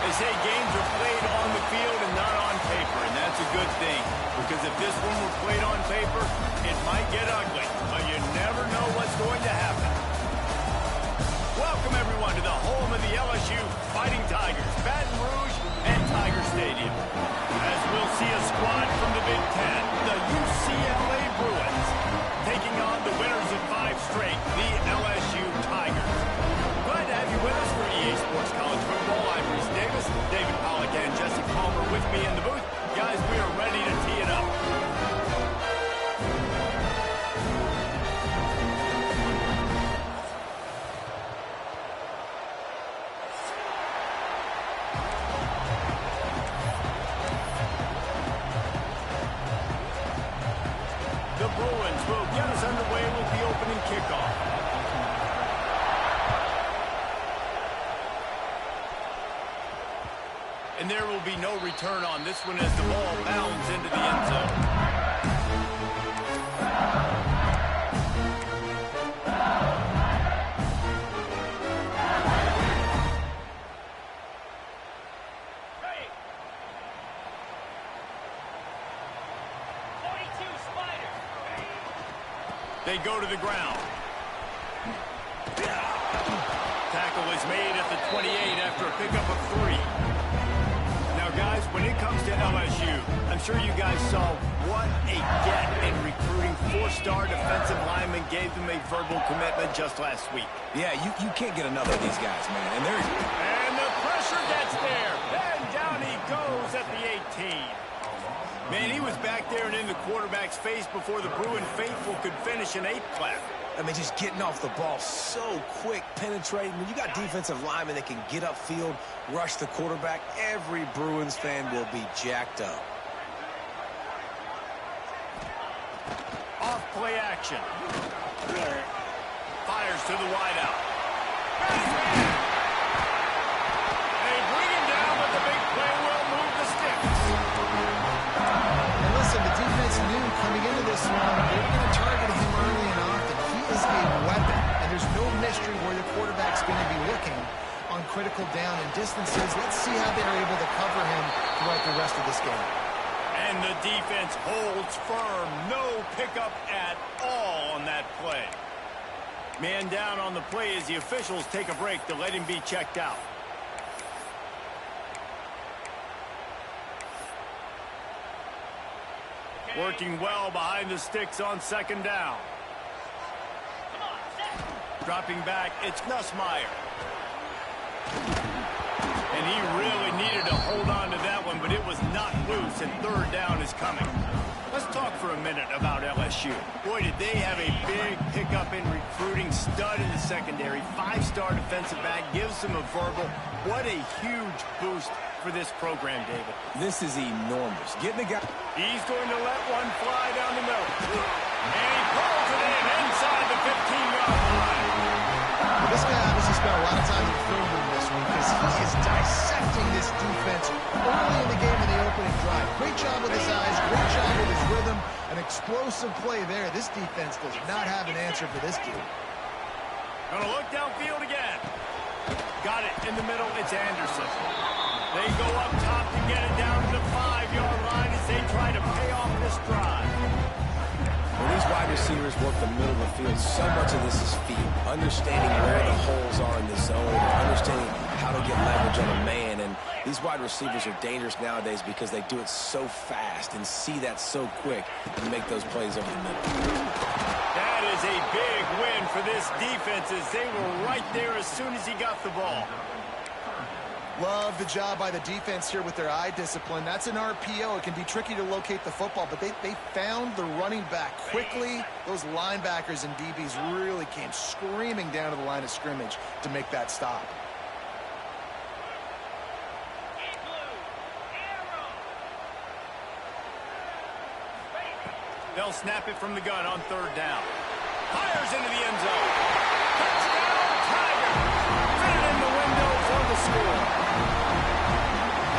They say games are played on the field and not on paper, and that's a good thing. Because if this one were played on paper, it might get ugly. But you never know what's going to happen. Welcome, everyone, to the home of the LSU Fighting Tigers, Baton Rouge and Tiger Stadium. As we'll see a squad from the Big Ten, the UCLA Bruins, taking on the winners of 5 straight, the LSU Tigers. Glad to have you with us for EA Sports College Football. I'm Reese Davis, David Pollack, and Jesse Palmer with me in the booth. Guys, we are ready to tee it up. The Bruins will get us underway with the opening kickoff. And there will be no return on this one as the ball bounds into the end zone. They go to the ground. Tackle is made at the 28 after a pickup of 3. Now, guys, when it comes to LSU, I'm sure you guys saw what a get in recruiting. 4-star defensive linemen gave them a verbal commitment just last week. Yeah, you can't get another of these guys, man. And the pressure gets there. And down he goes at the 18. Man, he was back there and in the quarterback's face before the Bruin faithful could finish an 8 clap. I mean, just getting off the ball so quick, penetrating. When you got defensive linemen that can get upfield, rush the quarterback, every Bruins fan will be jacked up. Off play action. Fires to the wideout. They bring him down, but the big play will move the sticks. And listen, the defense knew coming into this one, they were going to target him early and often. He is a weapon, and there's no mystery where the quarterback's going to be looking on critical down and distances. Let's see how they're able to cover him throughout the rest of this game. And the defense holds firm. No pickup at all on that play. Man down on the play as the officials take a break to let him be checked out. Working well behind the sticks on 2nd down. Dropping back, it's Nussmeier. And he really needed to hold on to that one, but it was not loose, and 3rd down is coming. Let's talk for a minute about LSU. Boy, did they have a big pickup in recruiting. Stud in the secondary. 5-star defensive back gives them a verbal. What a huge boost for this program, David. This is enormous. Getting the guy. He's going to let one fly down the middle. And he pulls it in inside the 15-yard line. Well, this guy obviously spent a lot of time in the film room this one because he is dissecting this defense early in the game in the opening drive. Great job with his eyes, great job with his rhythm, an explosive play there. This defense does not have an answer for this dude. Gonna look downfield again. Got it in the middle, it's Anderson. They go up top to get it down to the 5-yard line as they try to pay off this drive. When these wide receivers work the middle of the field, so much of this is feel. Understanding where the holes are in the zone, understanding how to get leverage on a man. And these wide receivers are dangerous nowadays because they do it so fast and see that so quick and make those plays over the middle. That is a big win for this defense as they were right there as soon as he got the ball. Love the job by the defense here with their eye discipline. That's an RPO. It can be tricky to locate the football, but they found the running back quickly. Those linebackers and DBs really came screaming down to the line of scrimmage to make that stop. They'll snap it from the gun on 3rd down. Fires into the end zone. Touchdown, Tiger! Fit it in the window for the score.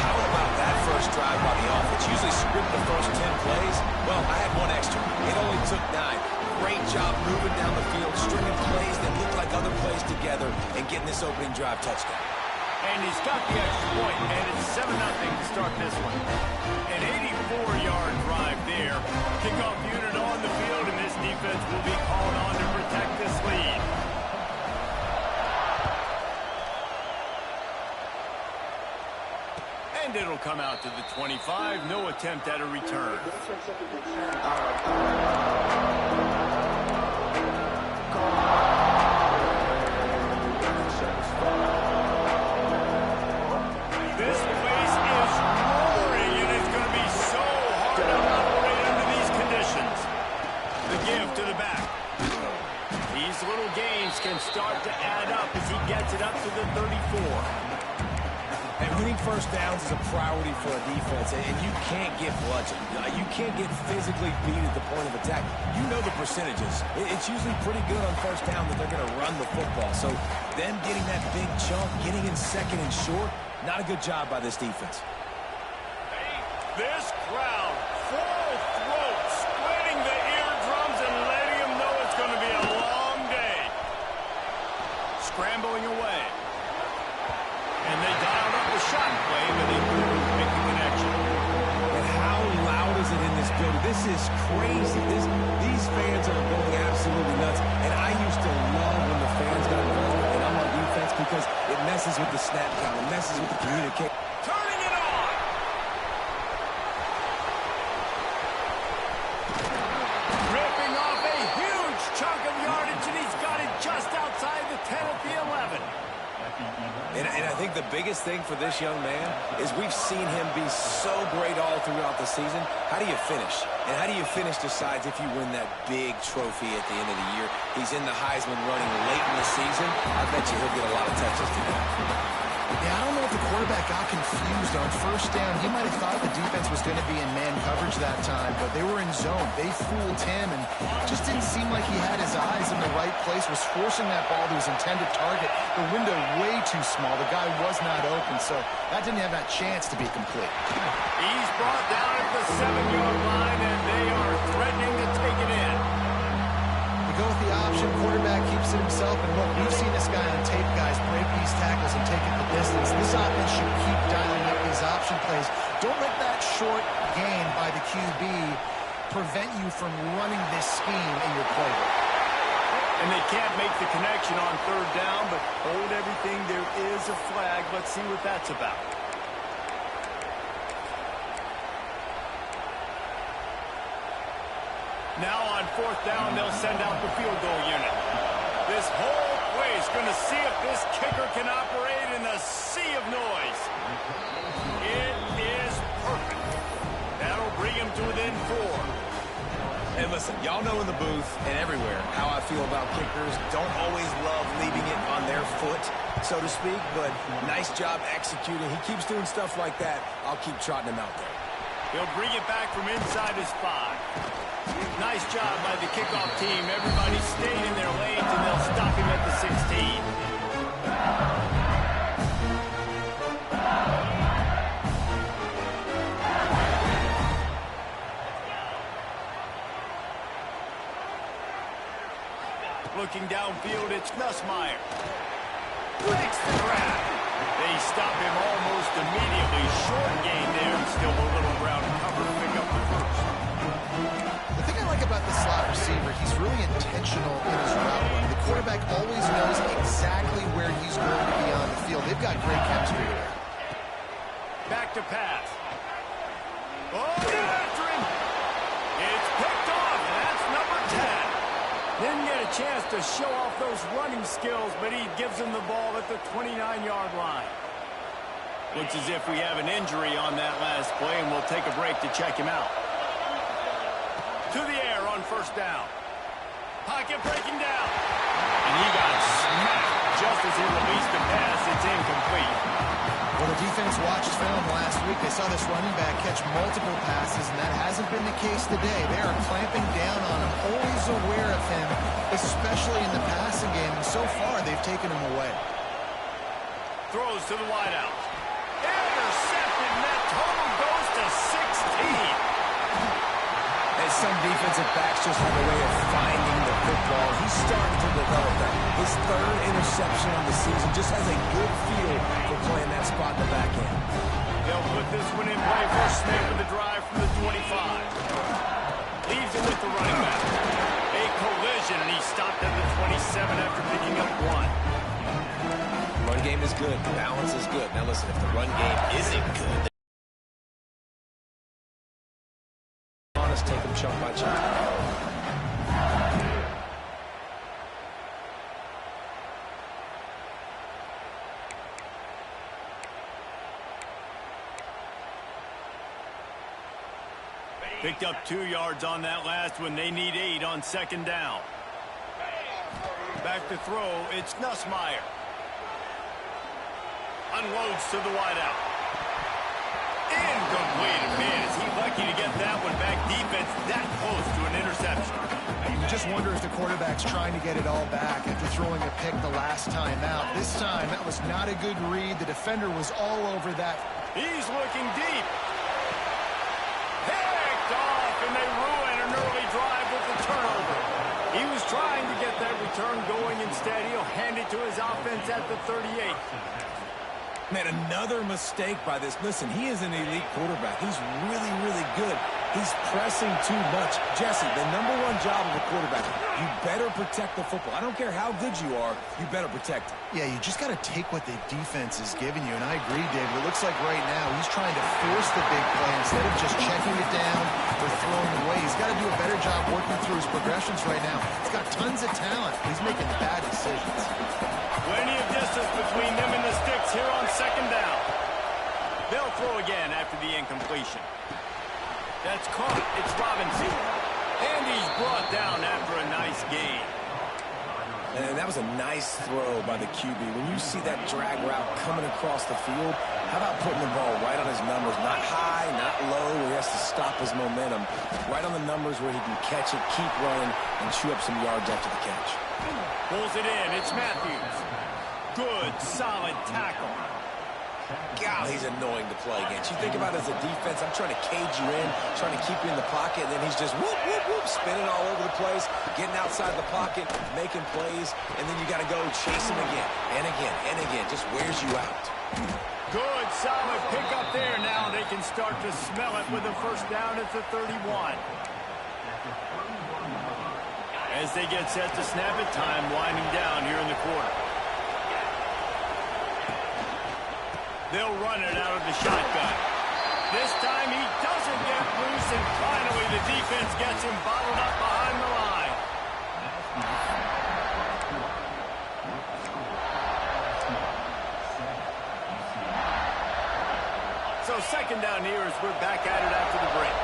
How about that first drive by the offense? Usually script the first 10 plays. Well, I had one extra. It only took 9. Great job moving down the field, stringing plays that look like other plays together, and getting this opening drive touchdown. And he's got the extra point, and it's 7-0 to start this one. An 84-yard drive there. Kickoff unit on the field, and this defense will be called on to protect this lead. And it'll come out to the 25. No attempt at a return. This place is roaring, and it's going to be so hard to operate under these conditions. The give to the back. These little gains can start to add up as he gets it up to the 34. And winning first downs is a priority for a defense, and you can't get bludgeoned. You can't get physically beat at the point of attack. You know the percentages. It's usually pretty good on first down that they're going to run the football. So them getting that big chunk, getting in second and short, not a good job by this defense. This crowd, full throat, splitting the eardrums and letting them know it's going to be a long day. Scrambling away. And they dialed up the shot play, but they couldn't make the connection. And how loud is it in this building? This is crazy. These fans are going absolutely nuts. And I used to love when the fans got involved and I'm on defense because it messes with the snap count. It messes with the communication. Turning it on! Ripping off a huge chunk of yardage, and he's got it just outside the 10 at the 11. And I think the biggest thing for this young man is we've seen him be so great all throughout the season. How do you finish? And how do you finish decides if you win that big trophy at the end of the year. He's in the Heisman running late in the season. I bet you he'll get a lot of touches today. Yeah, I don't know if the quarterback got confused on first down. He might have thought the defense was going to be in man coverage that time, but they were in zone. They fooled him, and just didn't seem like he had his eyes in the right place, was forcing that ball to his intended target. The window way too small. The guy was not open, so that didn't have that chance to be complete. He's brought down at the 7-yard line, and they are threatening to take it in. They go with the option. Quarterback keeps it himself, and look, we've seen this guy on tape, guys, break these tackles and take it the distance. This offense should keep dialing up these option plays. Don't let that short gain by the QB prevent you from running this scheme in your playbook. And they can't make the connection on third down, but hold everything. There is a flag. Let's see what that's about. Now on fourth down, they'll send out the field goal unit. This whole place going to see if this kicker can operate in the sea of noise. It is perfect. That'll bring him to within 4. And listen, y'all know in the booth and everywhere how I feel about kickers. Don't always love leaving it on their foot, so to speak, but nice job executing. He keeps doing stuff like that. I'll keep trotting him out there. He'll bring it back from inside his 5. Nice job by the kickoff team. Everybody stayed in their lanes, and they'll stop him at the 16. Looking downfield, it's Nussmeier. Makes the grab. They stop him almost immediately. Short gain there, and still a little ground cover. Pick up the first. The thing I like about the slot receiver, he's really intentional in his route run. The quarterback always knows exactly where he's going to be on the field. They've got great chemistry there. Back to pass. Oh, get after him. It's picked off, and that's number 10. Didn't get a chance to show off those running skills, but he gives him the ball at the 29-yard line. Looks as if we have an injury on that last play, and we'll take a break to check him out. To the air on first down. Pocket breaking down. And he got smacked just as he released the pass. It's incomplete. Well, the defense watched film last week. They saw this running back catch multiple passes, and that hasn't been the case today. They are clamping down on him, always aware of him, especially in the passing game. And so far, they've taken him away. Throws to the wideout. Intercepted, and that total goes to 16. And some defensive backs just have a way of finding the football. He's starting to develop that. His 3rd interception on the season, just has a good feel for playing They'll put this one in play for a snap of the drive from the 25. Leaves it with the running back. A collision, and he stopped at the 27 after picking up one. Run game is good. Balance is good. Now listen, if the run game isn't good, honest, take them chunk by chunk. Picked up 2 yards on that last one. They need 8 on second down. Back to throw. It's Nussmeier. Unloads to the wideout. Incomplete. Man, is he lucky to get that one back. Defense that close to an interception. You just wonder if the quarterback's trying to get it all back after throwing a pick the last time out. This time, that was not a good read. The defender was all over that. He's looking deep. Picked off, and they ruin an early drive with the turnover. He was trying to get that return going. Instead, he'll hand it to his offense at the 38. Man, another mistake by this. Listen, he is an elite quarterback. He's really, really good. He's pressing too much. Jesse, the #1 job of a quarterback, you better protect the football. I don't care how good you are, you better protect it. Yeah, you just got to take what the defense is giving you, and I agree, David. It looks like right now he's trying to force the big play instead of just checking it down or throwing it away. He's got to do a better job working through his progressions right now. He's got tons of talent. He's making bad decisions. Plenty of distance between them and the sticks here on second down. They'll throw again after the incompletion. That's caught. It's Robinson. And he's brought down after a nice gain. And that was a nice throw by the QB. When you see that drag route coming across the field, how about putting the ball right on his numbers? Not high, not low, where he has to stop his momentum. Right on the numbers where he can catch it, keep running, and chew up some yards after the catch. Pulls it in. It's Matthews. Good, solid tackle. God, he's annoying to play against. You think about it as a defense, I'm trying to cage you in, trying to keep you in the pocket, and then he's just whoop, whoop, whoop, spinning all over the place, getting outside the pocket, making plays, and then you got to go chase him again, and again, and again. Just wears you out. Good, solid pick up there. Now they can start to smell it with a first down at the 31. As they get set to snap it, time winding down here in the quarter. They'll run it out of the shotgun. This time he doesn't get loose, and finally the defense gets him bottled up behind the line. So second down here as we're back at it after the break.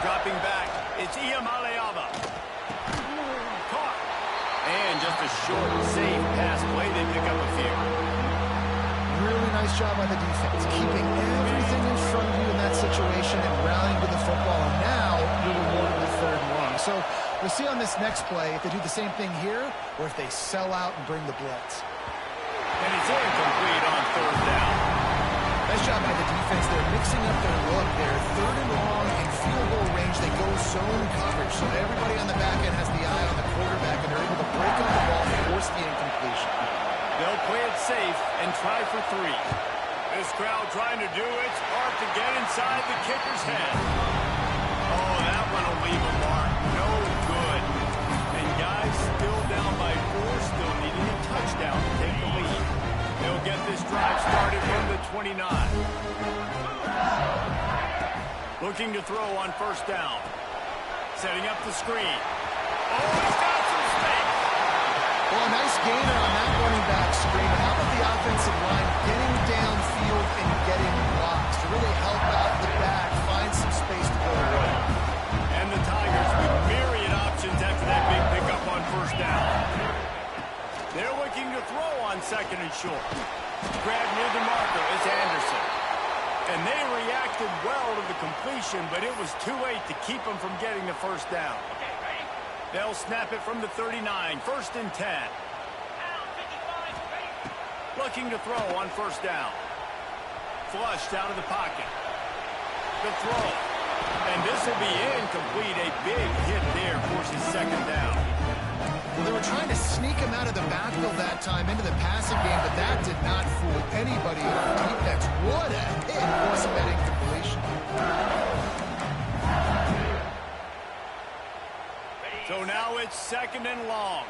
Dropping back, it's Iamaleava. Caught. And just a short, safe pass play. They pick up a few. Really nice job by the defense, keeping everything in front of you in that situation and rallying to the football. And now you're rewarded with 3rd and long. So we'll see on this next play if they do the same thing here or if they sell out and bring the blitz. And it's incomplete on 3rd down. Nice job by the defense. They're mixing up their look. They're 3rd and long in field goal range. They go zone coverage, so everybody on the back end has the eye on the quarterback, and they're able to break up the ball and force the incompletion. They'll play it safe and try for 3. This crowd trying to do its part to get inside the kicker's head. Oh, that one will leave a mark. No good. And guys still down by 4, still needing a touchdown to take the lead. They'll get this drive started from the 29. Looking to throw on first down. Setting up the screen. Oh, he's got some space. Well, a nice gainer on that running back screen. How about the offensive line getting downfield and getting blocks to really help out the back, find some space to go away. And the Tigers with myriad options after that big pickup on first down. They're looking to throw on 2nd and short. Grabbed near the marker is Anderson. And they reacted well to the completion, but it was too late to keep them from getting the first down. They'll snap it from the 39, 1st and 10. Looking to throw on first down. Flushed out of the pocket. The throw. And this will be incomplete. A big hit there forces 2nd down. Well, they were trying to sneak him out of the backfield that time into the passing game, but that did not fool anybody on defense. What a hit, forcing that incompletion. So now it's 2nd and long.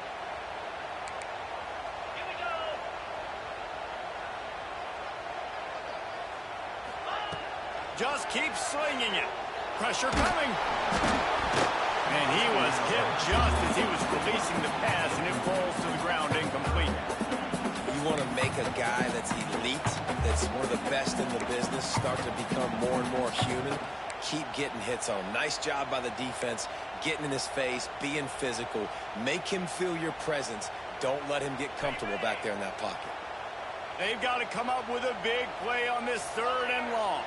Just keep slinging it. Pressure coming. And he was hit just as he was releasing the pass, and it falls to the ground incomplete. You want to make a guy that's elite, that's one of the best in the business, start to become more and more human. Keep getting hits on him. Nice job by the defense, getting in his face, being physical. Make him feel your presence. Don't let him get comfortable back there in that pocket. They've got to come up with a big play on this 3rd and long.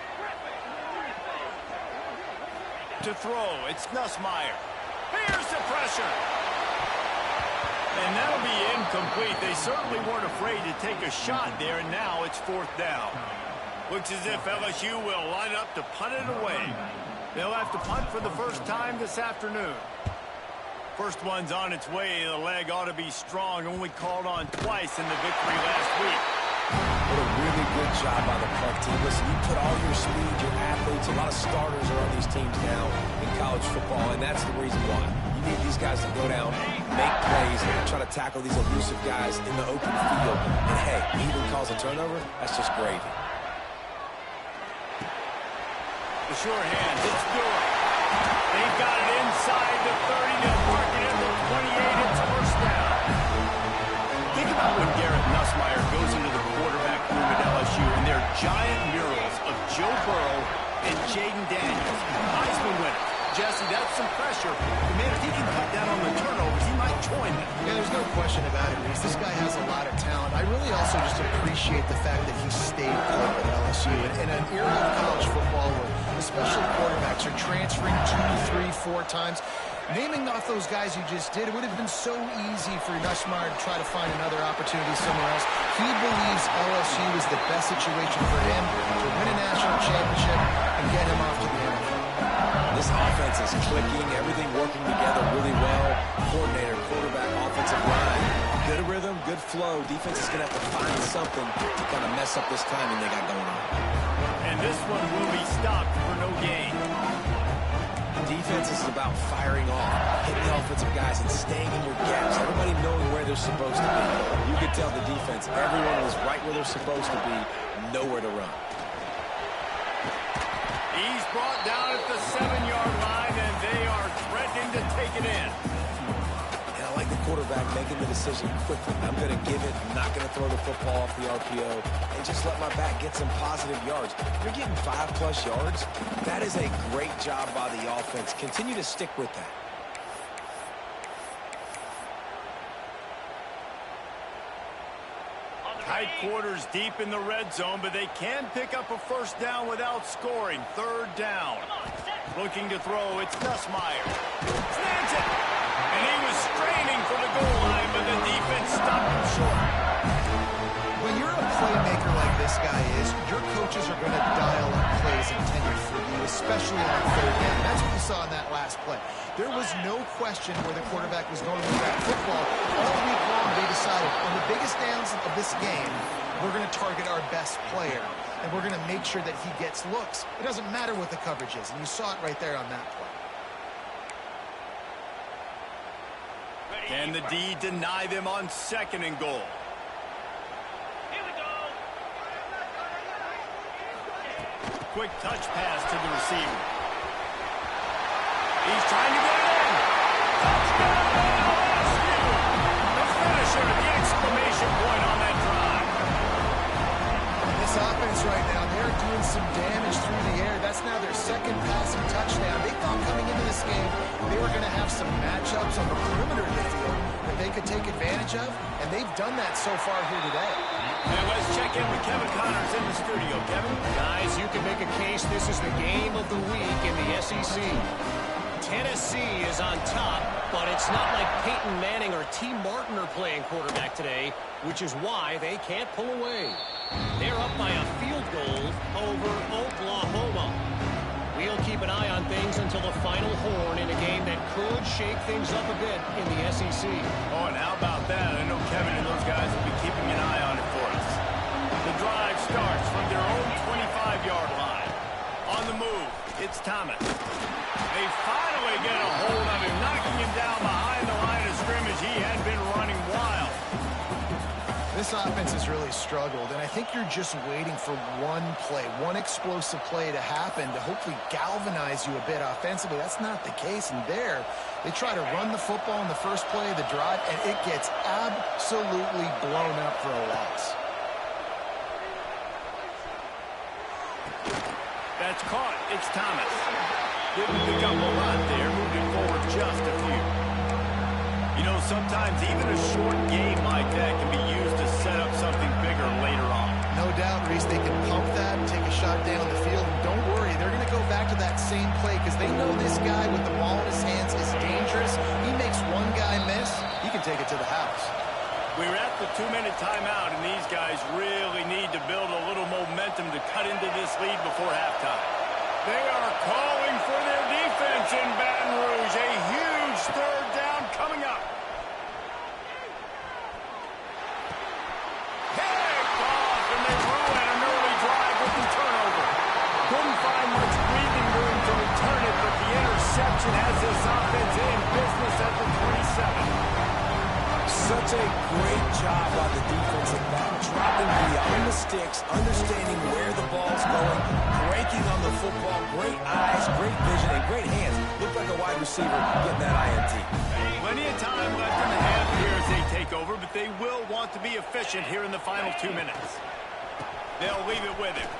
To throw, it's Nussmeier. Here's the pressure. And that'll be incomplete. They certainly weren't afraid to take a shot there, and now it's 4th down. Looks as if LSU will line up to punt it away. They'll have to punt for the first time this afternoon. First one's on its way. The leg ought to be strong. Only called on twice in the victory last week. What a really good job by the punt team. Listen, you put all your speed, your athletes, a lot of starters are on these teams now in college football, and that's the reason why. You need these guys to go down, make plays, and try to tackle these elusive guys in the open field. And hey, he even calls a turnover, that's just gravy. The sure hands, it's Stewart. They've got it inside the 30. They'll mark it at the 28. It's 1st down. Think about when Garrett Nussmeier goes into the quarterback room at LSU, and there are giant murals of Joe Burrow and Jaden Daniels, Heisman winner. Jesse, that's some pressure. But man, if he can cut down on the turnovers, he might join them. Yeah, there's no question about it, Reese. This guy has a lot of talent. I really also just appreciate the fact that he stayed put at LSU. In an era of college football where especially quarterbacks are transferring 2, 3, 4 times, naming off those guys you just did, it would have been so easy for Nussmeier to try to find another opportunity somewhere else. He believes LSU is the best situation for him to win a national championship and get him off to the NFL. This offense is clicking, everything working together really well. Coordinator, quarterback, offensive line. Good rhythm, good flow. Defense is going to have to find something to kind of mess up this timing they got going on. And this one will be stopped for no gain. Defense is about firing off, hitting the offensive guys, and staying in your gaps. Everybody knowing where they're supposed to be. You could tell the defense, everyone was right where they're supposed to be, nowhere to run. He's brought down at the 7-yard line, and they are threatening to take it in. And I like the quarterback making the decision quickly. I'm going to give it, I'm not going to throw the football off the RPO, and just let my back get some positive yards. You're getting 5+ yards. That is a great job by the offense. Continue to stick with that. Tight quarters deep in the red zone, but they can pick up a 1st down without scoring. 3rd down. Looking to throw, it's Nussmeier. Snags it! And he was straining for the goal line, but the defense stopped him short. When you're a playmaker like this guy is, your coaches are going to dial up plays intended for you, especially on 3rd down. That's what you saw in that last play. There was no question where the quarterback was going with that football. All week long, they decided on the biggest downs of this game, we're going to target our best player, and we're going to make sure that he gets looks. It doesn't matter what the coverage is, and you saw it right there on that play. Can the D deny them on 2nd and goal? Quick touch pass to the receiver. He's trying to get it in. Touchdown, LSU! The finisher, the exclamation point on that drive. This offense right now, they're doing some damage through the air. That's now their 2nd passing touchdown. They thought coming into this game they were going to have some matchups on the perimeter of the field that they could take advantage of, and they've done that so far here today. And let's check in with Kevin Connors in the studio. Kevin? Guys, you can make a case this is the game of the week in the SEC. Tennessee is on top, but it's not like Peyton Manning or T. Martin are playing quarterback today, which is why they can't pull away. They're up by a field goal over Oklahoma. We'll keep an eye on things until the final horn in a game that could shake things up a bit in the SEC. Oh, and how about that? I know Kevin and those guys will be keeping an eye on it for us. The drive starts from their own 25-yard line. On the move, it's Thomas. They finally get a hold of him, knocking him down behind the line of scrimmage. He had been running wild. This offense has really struggled, and I think you're just waiting for one play, one explosive play to happen to hopefully galvanize you a bit offensively. That's not the case, and there, they try to run the football in the first play of the drive, and it gets absolutely blown up for a loss. That's caught. It's Thomas. Didn't pick up a lot there, moving forward just a few. You know, sometimes even a short game like that can be used to set up something bigger later on. No doubt, Reese, they can pump that, take a shot down the field, and don't worry, they're going to go back to that same play because they know this guy with the ball in his hands is dangerous. He makes one guy miss, he can take it to the house. We're at the 2-minute timeout, and these guys really need to build a little momentum to cut into this lead before halftime. They are calling for their defense in Baton Rouge. A huge third down coming up. Picked off, and they threw at an early drive with the turnover. Couldn't find much breathing room to return it, but the interception has this offense in business at the 27. Such a great job by the defensive back, dropping beyond the sticks, understanding where the ball's going, breaking on the football, great eyes, great vision, and great hands. Looked like a wide receiver getting that INT. Plenty of time left in the half here as they take over, but they will want to be efficient here in the final 2 minutes. They'll leave it with him.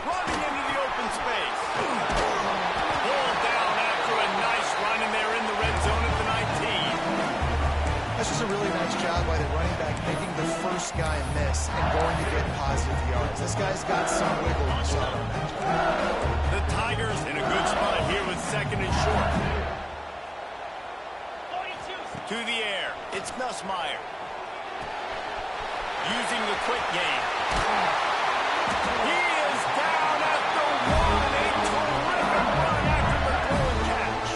Running into the open space. Pulled down after a nice run, and they're in the red zone at the 19. That's just a really nice job by the running back, making the first guy miss and going to get positive yards. This guy's got some wiggle, you saw it on that. The Tigers in a good spot here with second and short. To the air, it's Nussmeier. Using the quick game. He is down at the 1. A terrific run after the throw and catch.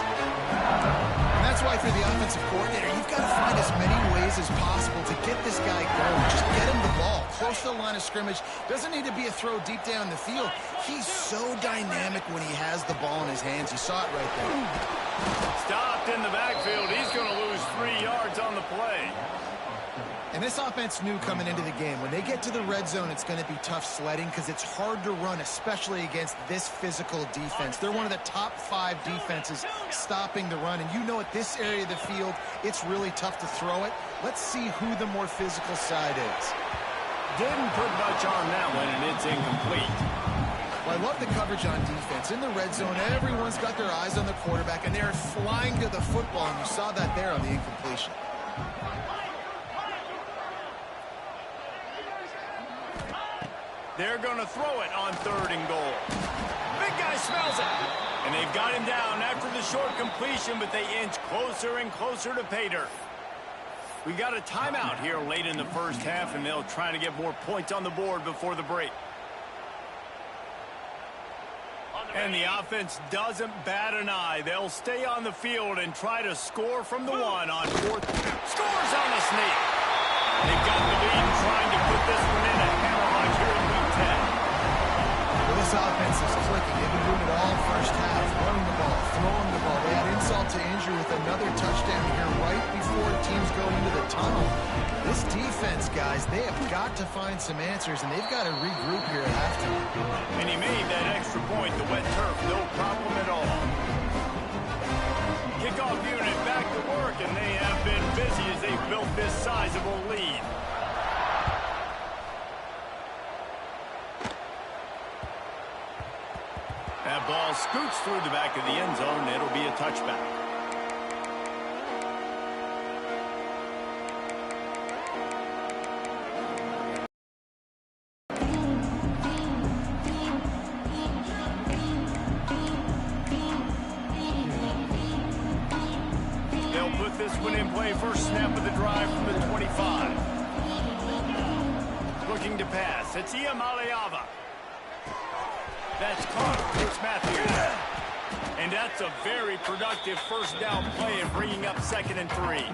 And that's why for the offensive coordinator, you've got to find as many ways as possible to get this guy going. Just get him the ball close to the line of scrimmage. Doesn't need to be a throw deep down the field. He's so dynamic when he has the ball in his hands. You saw it right there. Stopped in the backfield. He's going to lose 3 yards on the play. And this offense knew coming into the game, when they get to the red zone, it's going to be tough sledding because it's hard to run, especially against this physical defense. They're one of the top 5 defenses stopping the run. And you know at this area of the field, it's really tough to throw it. Let's see who the more physical side is. Didn't put much on that one, and it's incomplete. Well, I love the coverage on defense. In the red zone, everyone's got their eyes on the quarterback, and they're flying to the football, and you saw that there on the incompletion. They're going to throw it on 3rd and goal. Big guy smells it. And they've got him down after the short completion, but they inch closer and closer to pay dirt. We've got a timeout here late in the first half, and they'll try to get more points on the board before the break. And the offense doesn't bat an eye. They'll stay on the field and try to score from the 1 on 4th. Scores on the sneak. They've got the lead trying to put this one in a hammerlock here in week 10. Well, this offense is clicking. They've been doing it all first half, running the ball, throwing the ball. They had insult to injury with another touchdown here right before teams go into the tunnel. This defense, guys, they have got to find some answers, and they've got to regroup here at halftime. And he made that extra point, the wet turf, no problem at all. Kickoff unit back to work, and they have been busy as they've built this sizable lead. That ball scoots through the back of the end zone. It'll be a touchback. This one in play, first snap of the drive from the 25. Looking to pass, it's Iamaleava. That's caught. It's Matthews. And that's a very productive first down play of bringing up 2nd and 3.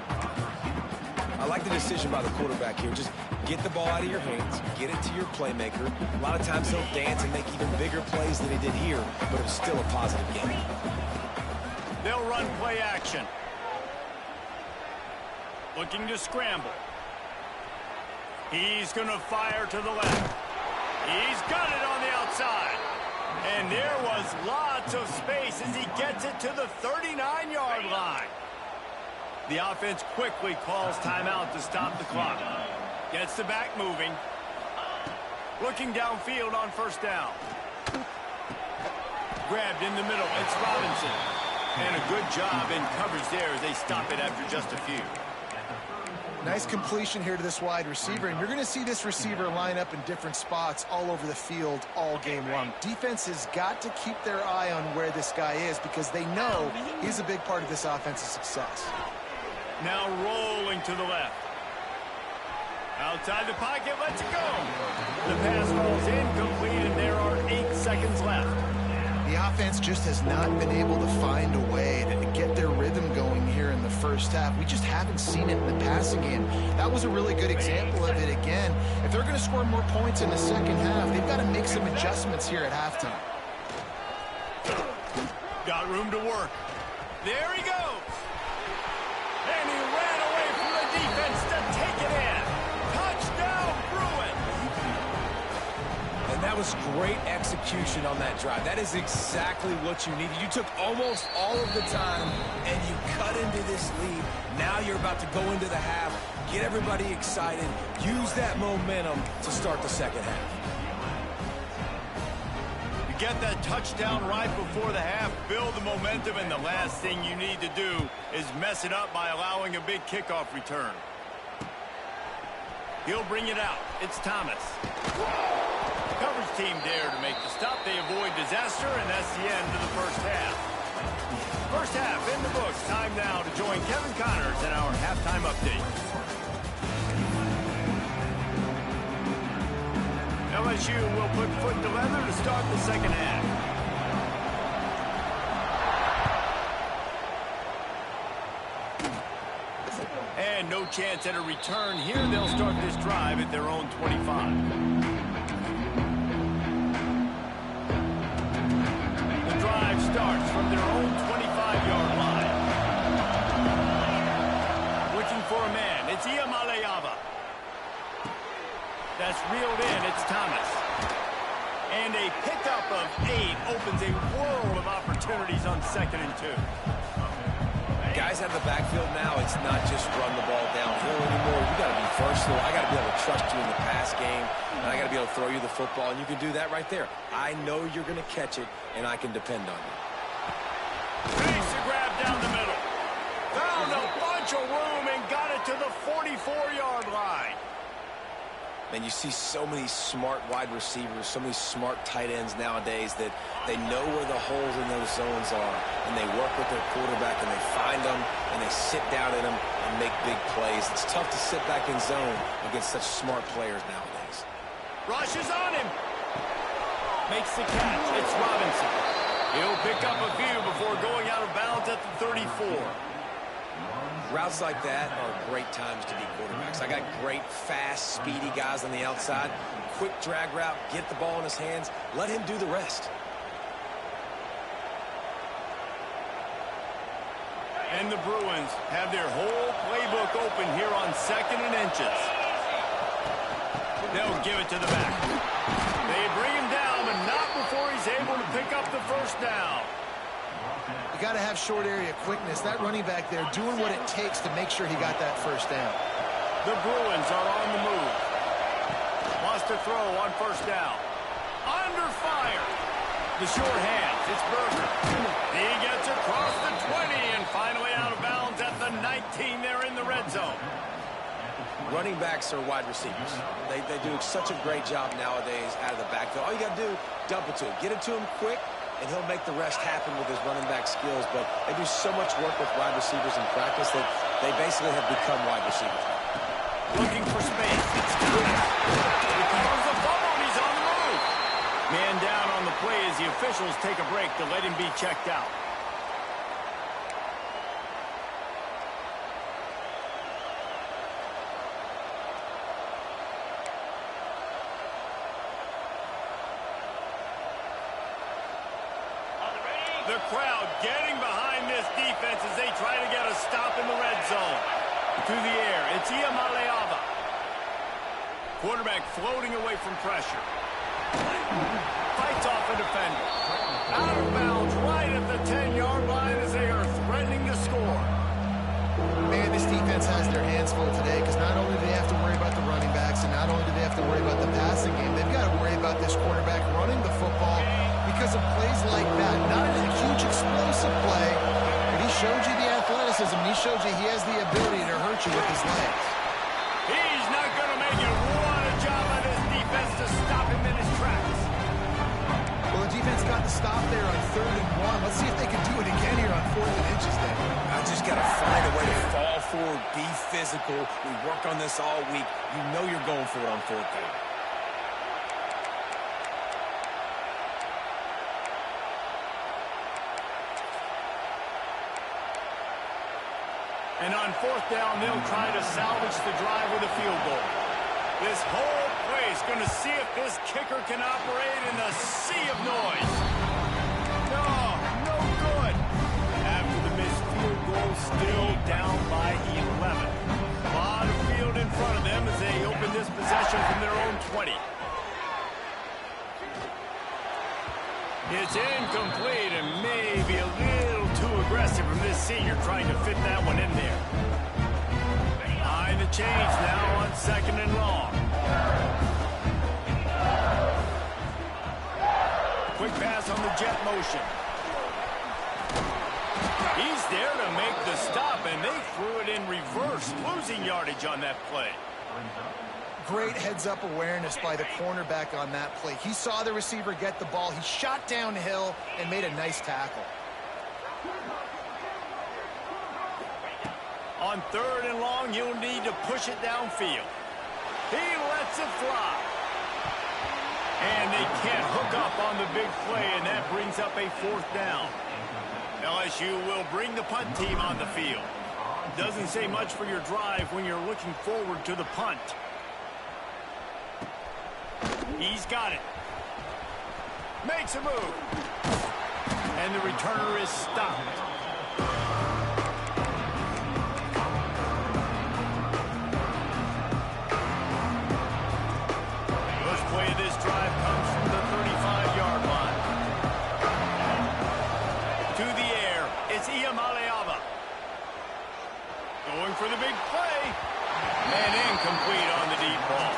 I like the decision by the quarterback here. Just get the ball out of your hands, get it to your playmaker. A lot of times he'll dance and make even bigger plays than he did here, but it's still a positive game. They'll run play action. Looking to scramble. He's going to fire to the left. He's got it on the outside. And there was lots of space as he gets it to the 39-yard line. The offense quickly calls timeout to stop the clock. Gets the back moving. Looking downfield on first down. Grabbed in the middle. It's Robinson. And a good job in coverage there as they stop it after just a few. Nice completion here to this wide receiver, and you're going to see this receiver line up in different spots all over the field all game long. Defense has got to keep their eye on where this guy is because they know he's a big part of this offense's success. Now rolling to the left. Outside the pocket, lets it go. The pass falls incomplete, and there are 8 seconds left. The offense just has not been able to find a way to get their rhythm going here in the first half. We just haven't seen it in the passing game. That was a really good example of it again. If they're going to score more points in the second half, they've got to make some adjustments here at halftime. Got room to work. There he goes. And he ran away from the defense to take it in. Touchdown, Bruins. And that was great execution on that drive. That is exactly what you needed. You took almost all of the time, and you cut into this lead. Now you're about to go into the half, get everybody excited, use that momentum to start the second half. You get that touchdown right before the half, build the momentum, and the last thing you need to do is mess it up by allowing a big kickoff return. He'll bring it out. It's Thomas. Coverage team there to make the stop. They avoid disaster, and that's the end of the first half. First half in the books. Time now to join Kevin Connors in our halftime update. LSU will put foot to leather to start the second half. And no chance at a return here. They'll start this drive at their own 25. The drive starts from their own 25-yard line. Looking for a man. It's Iamaleava. That's reeled in. It's Thomas. And a pickup of 8 opens a world of opportunities on 2nd and 2. Guys out of the backfield now, it's not just run the ball downhill anymore. You got to be versatile. I got to be able to trust you in the pass game, and I got to be able to throw you the football, and you can do that right there. I know you're going to catch it, and I can depend on you. Makes a grab down the middle. Found a bunch of room and got it to the 44-yard line. And you see so many smart wide receivers, so many smart tight ends nowadays that they know where the holes in those zones are, and they work with their quarterback, and they find them, and they sit down in them and make big plays. It's tough to sit back in zone against such smart players nowadays. Rush is on him. Makes the catch. It's Robinson. He'll pick up a few before going out of bounds at the 34. Routes like that are great times to be quarterbacks. I got great, fast, speedy guys on the outside. Quick drag route, get the ball in his hands, let him do the rest. And the Bruins have their whole playbook open here on 2nd and inches. They'll give it to the back. They bring him down, but not before he's able to pick up the first down. You got to have short area quickness. That running back there doing what it takes to make sure he got that first down. The Bruins are on the move. Wants to throw on first down. Under fire. The short hands. It's Berger. He gets across the 20 and finally out of bounds at the 19 there in the red zone. Running backs are wide receivers. They do such a great job nowadays out of the backfield. All you got to do, dump it to him. Get it to him quick, and he'll make the rest happen with his running back skills. But they do so much work with wide receivers in practice that they basically have become wide receivers. Looking for space. It's Thomas. Here comes the fumble, and he's on the move. Man down on the play as the official officials take a break to let him be checked out. The crowd getting behind this defense as they try to get a stop in the red zone. To the air, it's Ucla. Quarterback floating away from pressure. Fights off a defender. Out of bounds right at the 10-yard line as they are threatening to score. Man, this defense has their hands full today because not only do they have to worry about the running backs and not only do they have to worry about the passing game, they've got to worry about this quarterback running the football because of plays like that. Not a huge explosive play, but he showed you the athleticism. He showed you he has the ability to hurt you with his legs. He's not going to make it. What a job by this defense to stop him in his tracks. Well, the defense got the stop there on 3rd and 1. Let's see if they can do it again here on 4th and inches there. I just got to find a way to fall forward, be physical. We worked on this all week. You know you're going for it on 4th down. And on 4th down, they'll try to salvage the drive with a field goal. This whole place going to see if this kicker can operate in the sea of noise. No good. After the missed field goal, still down by 11. A lot of field in front of them as they open this possession from their own 20. It's incomplete and maybe a little too aggressive from this senior trying to fit that one in there. Behind the chains now on 2nd and long. Quick pass on the jet motion. He's there to make the stop, and they threw it in reverse, losing yardage on that play. Great heads-up awareness by the cornerback on that play. He saw the receiver get the ball. He shot downhill and made a nice tackle. On 3rd and long, you'll need to push it downfield. He lets it fly. And they can't hook up on the big play, and that brings up a 4th down. LSU will bring the punt team on the field. Doesn't say much for your drive when you're looking forward to the punt. He's got it. Makes a move. And the returner is stopped. First play of this drive comes from the 35-yard line. To the air, it's Ucla. Going for the big play. And incomplete on the deep ball.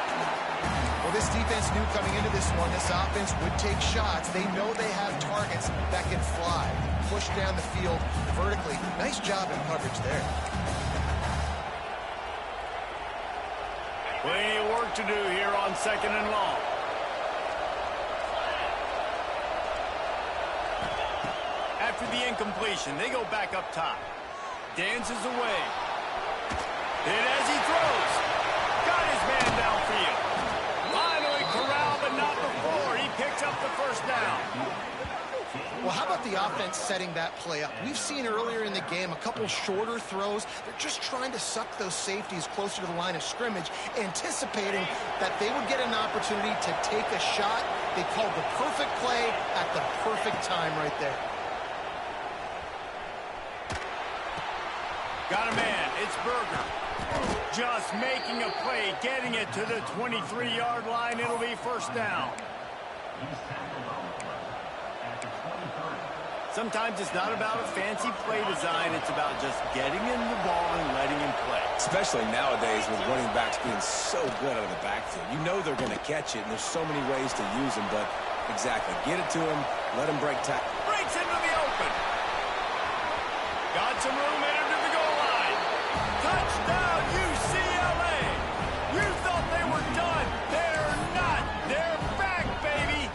Well, this defense knew coming into this one, this offense would take shots. They know they have targets that can fly, push down the field vertically. Nice job in coverage there. Plenty of work to do here on 2nd and long. After the incompletion, they go back up top. Dances away. And as he throws, got his man downfield. Finally corralled, but not before. He picks up the 1st down. Well, how about the offense setting that play up? We've seen earlier in the game a couple shorter throws. They're just trying to suck those safeties closer to the line of scrimmage, anticipating that they would get an opportunity to take a shot. They called the perfect play at the perfect time right there. Got a man. It's Berger. Just making a play, getting it to the 23-yard line. It'll be 1st down. Sometimes it's not about a fancy play design. It's about just getting him the ball and letting him play. Especially nowadays with running backs being so good out of the backfield. You know they're going to catch it, and there's so many ways to use them. But exactly, get it to him, let him break tackle. Breaks into the open. Got some room, entered to the goal line. Touchdown, UCLA. You thought they were done. They're not. They're back, baby.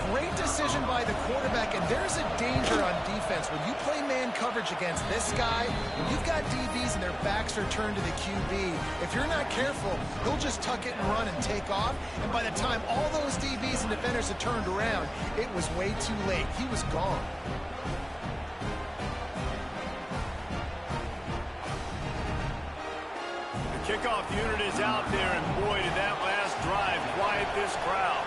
Great decision by the quarterback, and there's a danger on defense. When you play man coverage against this guy, when you've got DBs and their backs are turned to the QB, if you're not careful, he'll just tuck it and run and take off. And by the time all those DBs and defenders had turned around, it was way too late. He was gone. The kickoff unit is out there, and boy, did that last drive quiet this crowd.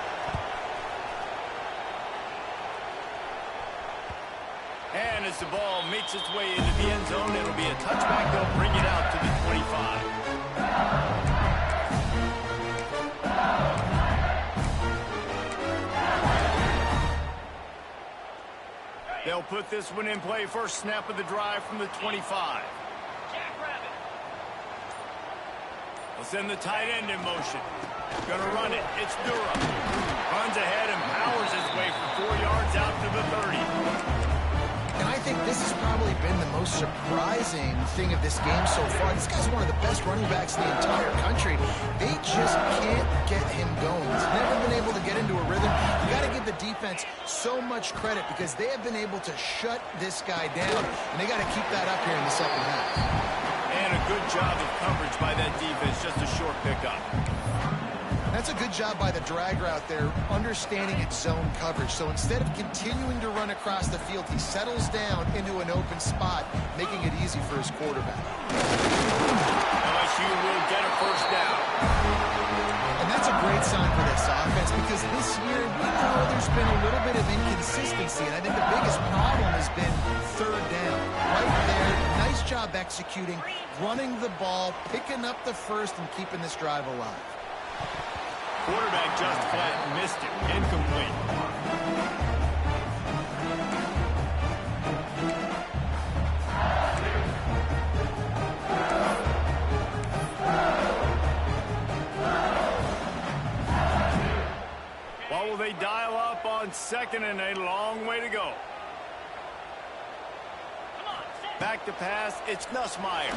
And as the ball makes its way into the end zone, it'll be a touchback. They'll bring it out to the 25. They'll put this one in play. First snap of the drive from the 25. They'll send the tight end in motion. Gonna run it. It's Durham. Runs ahead and powers his way for 4 yards out to the 30. And I think this has probably been the most surprising thing of this game so far. This guy's one of the best running backs in the entire country. They just can't get him going. He's never been able to get into a rhythm. You got to give the defense so much credit because they have been able to shut this guy down, and they got to keep that up here in the second half. And a good job of coverage by that defense, just a short pickup. That's a good job by the drag route there, understanding its zone coverage. So instead of continuing to run across the field, he settles down into an open spot, making it easy for his quarterback. LSU will get a first down. And that's a great sign for this offense because this year, we know there's been a little bit of inconsistency, and I think the biggest problem has been third down. Right there, nice job executing, running the ball, picking up the first, and keeping this drive alive. Quarterback just flat missed it. Incomplete. What will they dial up on second and a long way to go? Back to pass. It's Nussmeier.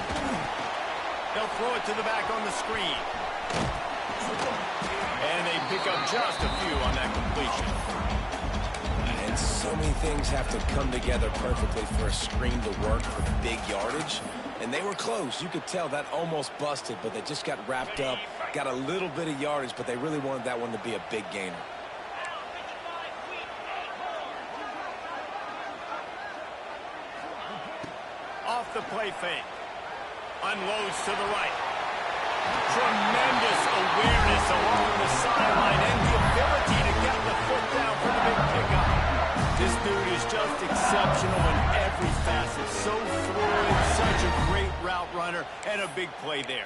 They'll throw it to the back on the screen. And they pick up just a few on that completion. And so many things have to come together perfectly for a screen to work for big yardage. And they were close. You could tell that almost busted, but they just got wrapped up, got a little bit of yardage, but they really wanted that one to be a big gainer. Off the play fake. Unloads to the right. Tremendous awareness along the sideline and the ability to get the foot down for the big pickup. This dude is just exceptional in every facet. So fluid, such a great route runner, and a big play there.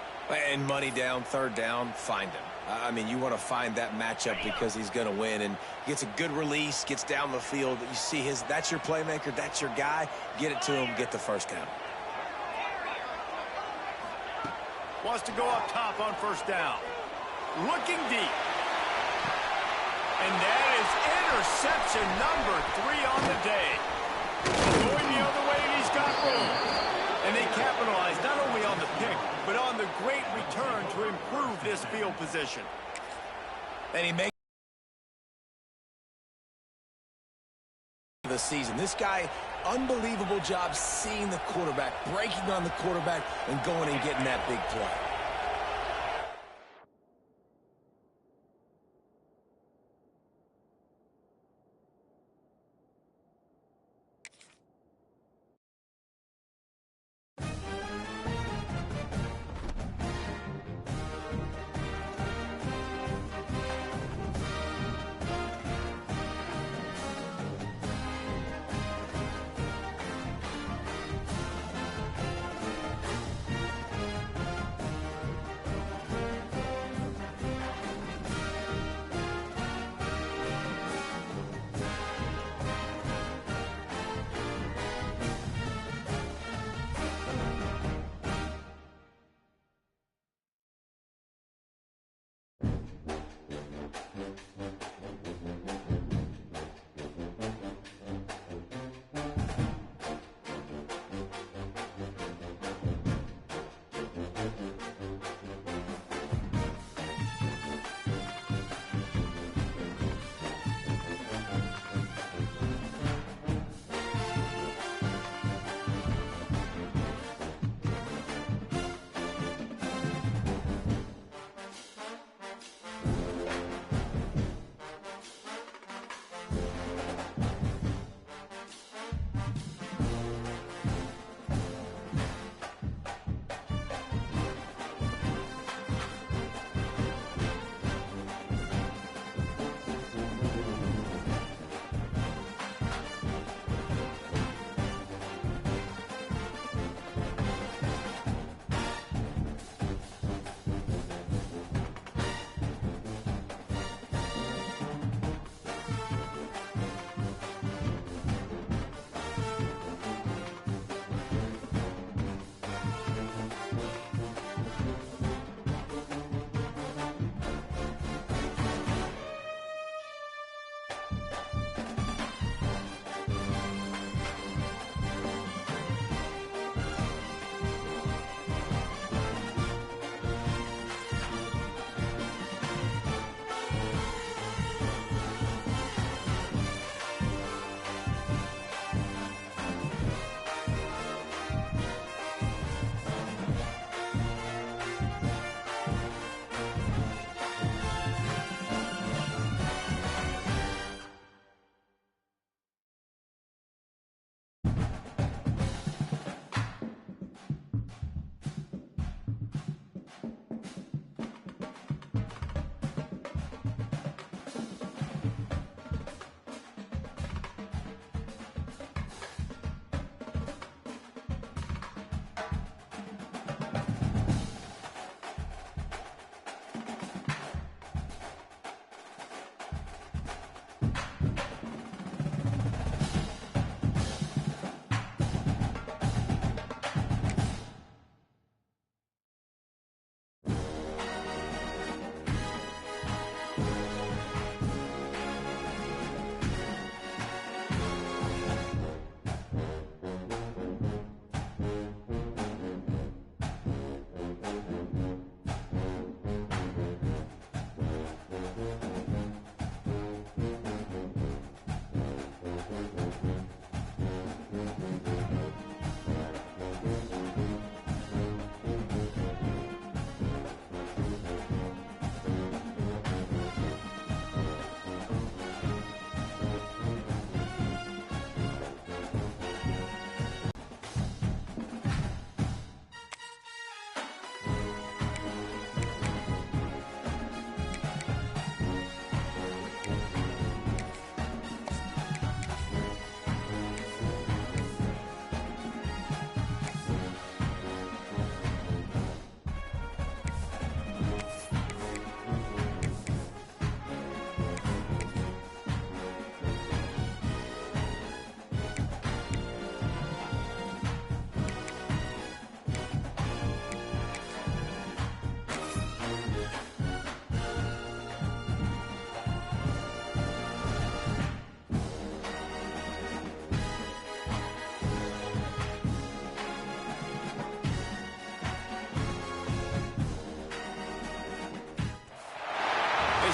And money down, third down, find him. I mean, you want to find that matchup because he's going to win, and gets a good release, gets down the field. You see that's your playmaker, that's your guy. Get it to him, get the first down. Wants to go up top on first down. Looking deep. And that is interception number 3 on the day. Going the other way, and he's got room. And they capitalize not only on the pick, but on the great return to improve this field position. And he makes the season. This guy, unbelievable job seeing the quarterback, breaking on the quarterback, and going and getting that big play.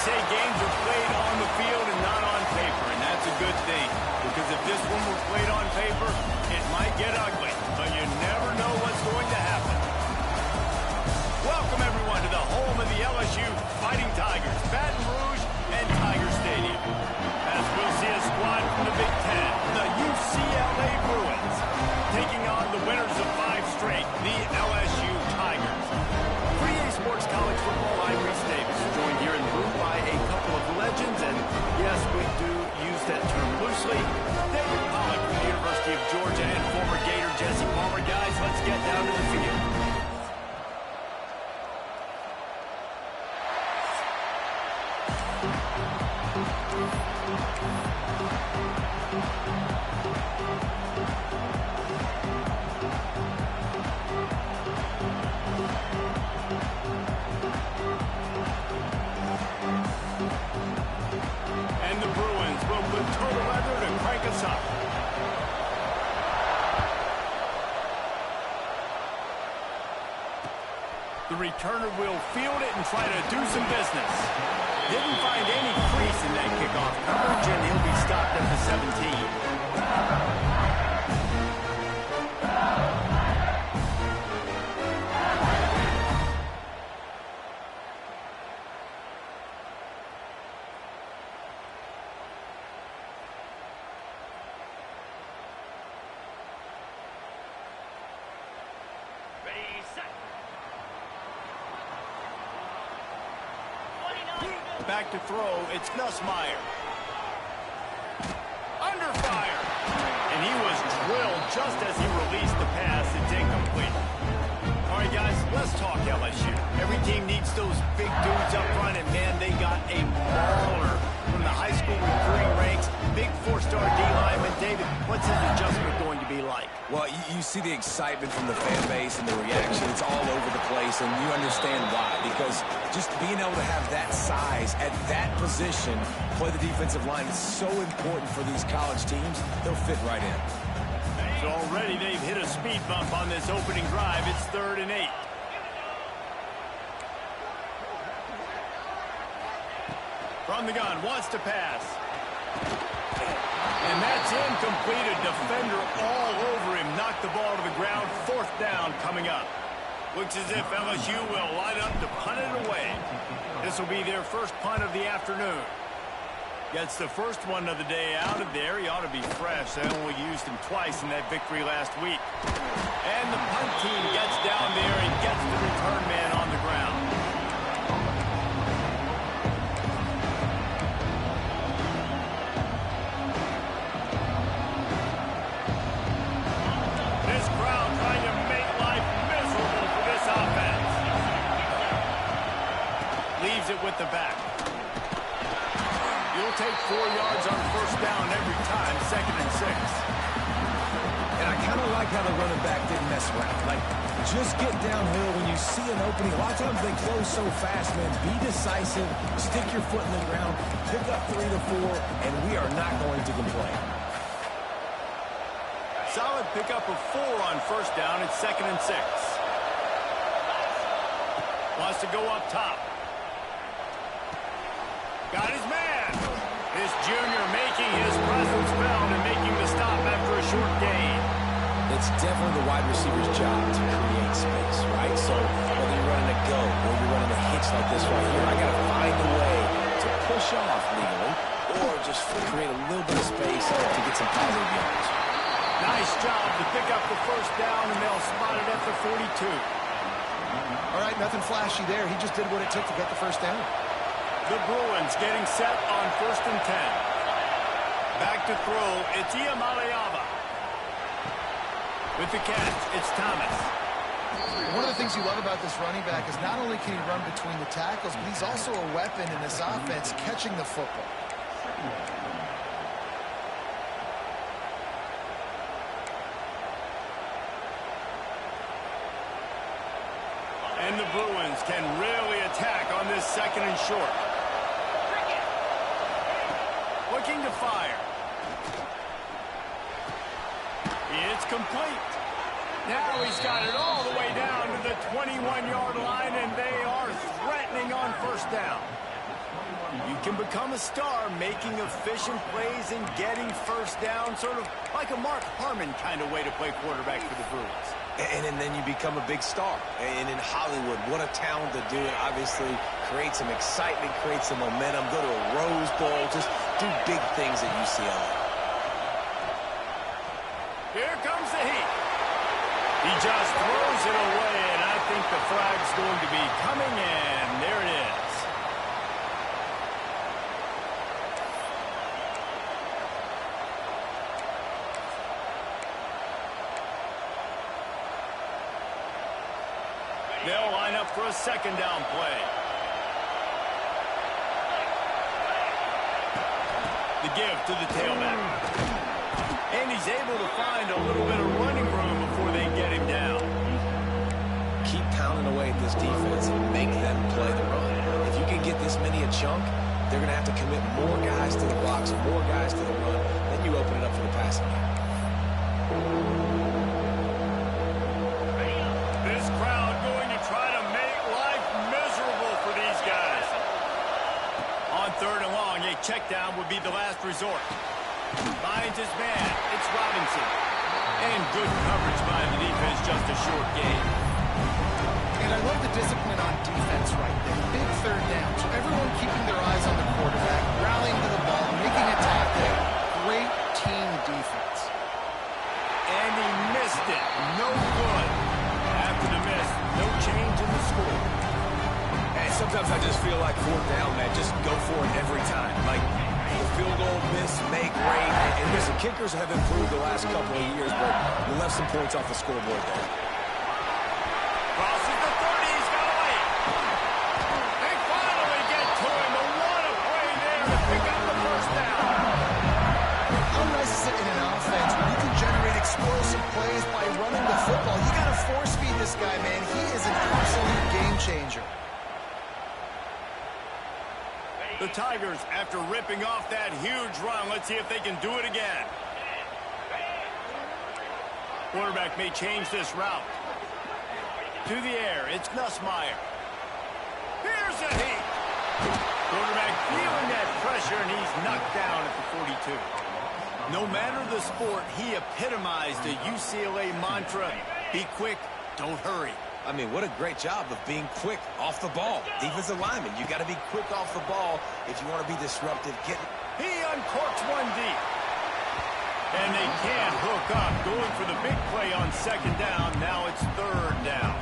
say games are played on the field and not on paper, and that's a good thing. Because if this one were played on paper, it might get ugly, but you never know what's going to happen. Welcome, everyone, to the home of the LSU Fighting Tigers, Baton Rouge and Tiger Stadium. As we'll see a squad from the Big Ten, the UCLA Bruins, taking on the winners of 5 straight, the LSU Tigers. For EA Sports College Football, I'm Reese Davis, joined here in the room by a couple of legends, and yes, we do use that term loosely. David Pollack from the University of Georgia and former Gator Jesse Palmer. Guys, let's get down to the field. And the Bruins will put total leather to crank us up. The returner will field it and try to do some business. Didn't find any crease in that kickoff coverage, and he'll be stopped at the 17. Back to throw, it's Nussmeier. Under fire. And he was drilled just as he released the pass. It's incomplete. All right, guys, let's talk LSU. Every team needs those big dudes up front, and man, they got a baller from the high school recruiting ranks. Big 4-star D-lineman. David, what's his adjustment going to be like? Well, you see the excitement from the fan base and the reaction. It's all over the place, and you understand why. Because just being able to have that size at that position, play the defensive line, is so important for these college teams. They'll fit right in. So already they've hit a speed bump on this opening drive. It's 3rd and 8. From the gun, wants to pass. And that's incomplete. A defender all over him. Knocked the ball to the ground. 4th down coming up. Looks as if LSU will line up to punt it away. This will be their first punt of the afternoon. Gets the first one of the day out of there. He ought to be fresh. They only used him twice in that victory last week. And the punt team gets down there and gets the return man on the ground. This crowd trying to make life miserable for this offense. Leaves it with the back. You'll take 4 yards on 1st down every time, 2nd and 6. And I kind of like how the running back didn't mess around. Like, just get downhill when you see an opening. A lot of times they close so fast, man. Be decisive, stick your foot in the ground, pick up 3 to 4, and we are not going to complain. Solid pickup of 4 on 1st down. It's 2nd and 6. Wants to go up top. Got his man. This junior making his presence felt and making the stop after a short gain. It's definitely the wide receiver's job to create space, right? So whether you're running a go or you're running a hitch like this right here, I got to find a way to push off legally or just create a little bit of space to get some positive yards. Nice job to pick up the 1st down, and they'll spot it at the 42. All right, nothing flashy there. He just did what it took to get the 1st down. The Bruins getting set on 1st and 10. Back to throw, it's Iamaleava. With the catch, it's Thomas. One of the things you love about this running back is not only can he run between the tackles, but he's also a weapon in this offense catching the football. And the Bruins can really attack on this 2nd and short. Looking to fire. It's complete. Now he's got it all the way down to the 21-yard line, and they are threatening on 1st down. You can become a star making efficient plays and getting first down, sort of like a Mark Harmon kind of way to play quarterback for the Bruins. And then you become a big star. And in Hollywood, what a town to do it. Obviously, create some excitement, create some momentum, go to a Rose Bowl, just do big things at UCLA. Here comes the heat. He just throws it away, and I think the flag's going to be coming in. There it is. They'll line up for a second down play. The give to the tailback. And he's able to find a little bit of running room before they get him down. Keep pounding away at this defense and make them play the run. If you can get this many a chunk, they're going to have to commit more guys to the blocks, more guys to the run. Then you open it up for the passing game. This crowd going to try to make life miserable for these guys. On third and long, a check down would be the last resort. Finds his man. It's Robinson. And good coverage by the defense, just a short game. And I love the discipline on defense right there. Big third down. So everyone keeping their eyes on the quarterback, rallying to the ball, making a tackle. Great team defense. And he missed it. No good. After the miss, no change in the score. And sometimes I just feel like fourth down, man, just go for it every time. Like, the field goal, miss, make, great. And listen, kickers have improved the last couple of years, but we left some points off the scoreboard there. Crosses the 30. He's got to wait. They finally get to him. But what a play there to pick up the first down. How nice is it in an offense when you can generate explosive plays by running the football? You got to force feed this guy, man. He is an absolute game changer. The Tigers, after ripping off that huge run, let's see if they can do it again. Quarterback may change this route. To the air, it's Nussmeier. Here's a heat. Quarterback feeling that pressure, and he's knocked down at the 42. No matter the sport, he epitomized the UCLA mantra, be quick, don't hurry. I mean, what a great job of being quick off the ball. Defensive lineman, you got to be quick off the ball if you want to be disruptive. He uncorks one deep. And they can't hook up. Going for the big play on second down. Now it's third down.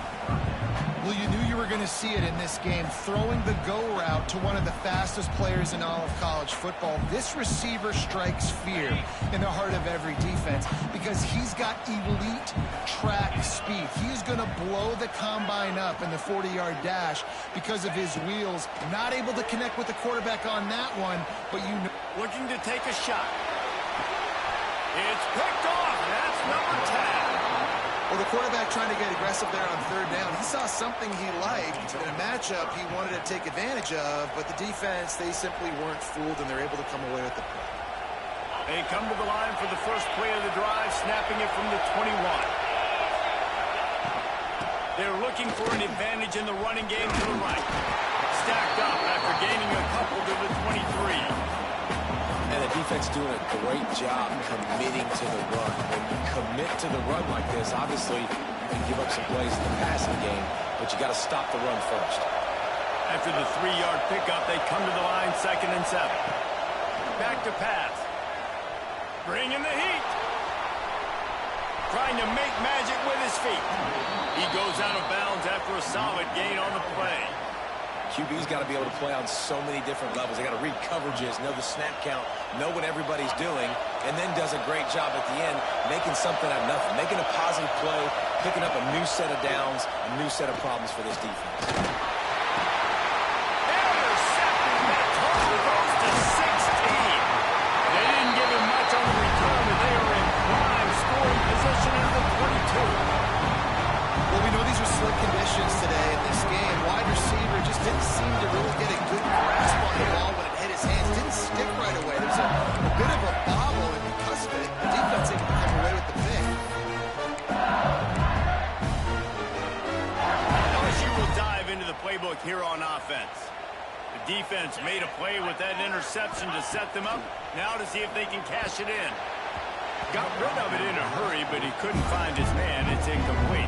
Well, you knew you were going to see it in this game. Throwing the go route to one of the fastest players in all of college football. This receiver strikes fear in the heart of every defense because he's got elite track speed. He's going to blow the combine up in the 40-yard dash because of his wheels. Not able to connect with the quarterback on that one, but you know. Looking to take a shot. It's picked off. That's number 10. Well, the quarterback trying to get aggressive there on third down. He saw something he liked in a matchup he wanted to take advantage of, but the defense, they simply weren't fooled, and they're able to come away with the play. They come to the line for the first play of the drive, snapping it from the 21. They're looking for an advantage in the running game to the right. Stacked up after gaining a couple to the 23. And the defense doing a great job committing to the run. When you commit to the run like this, obviously you can give up some plays in the passing game, but you got to stop the run first. After the 3-yard pickup, they come to the line, 2nd and 7. Back to pass. Bringing the heat. Trying to make magic with his feet. He goes out of bounds after a solid gain on the play. QB's got to be able to play on so many different levels. They got to read coverages, know the snap count, know what everybody's doing, and then does a great job at the end making something out of nothing, making a positive play, picking up a new set of downs, a new set of problems for this defense. Intercepted. That total goes to 16. They didn't give him much on the return, and they are in prime scoring position at the 22. Well, we know these are slick conditions today in this game. Wide receiver just didn't seem to really get a good grasp on the ball when it hit his hands. Didn't stick right away. There's a bit of a bobble, and because of it, the defense able to come away with the pick. LSU will dive into the play defense made a play with that interception to set them up. Now to see if they can cash it in. Got rid of it in a hurry, but he couldn't find his man. It's incomplete.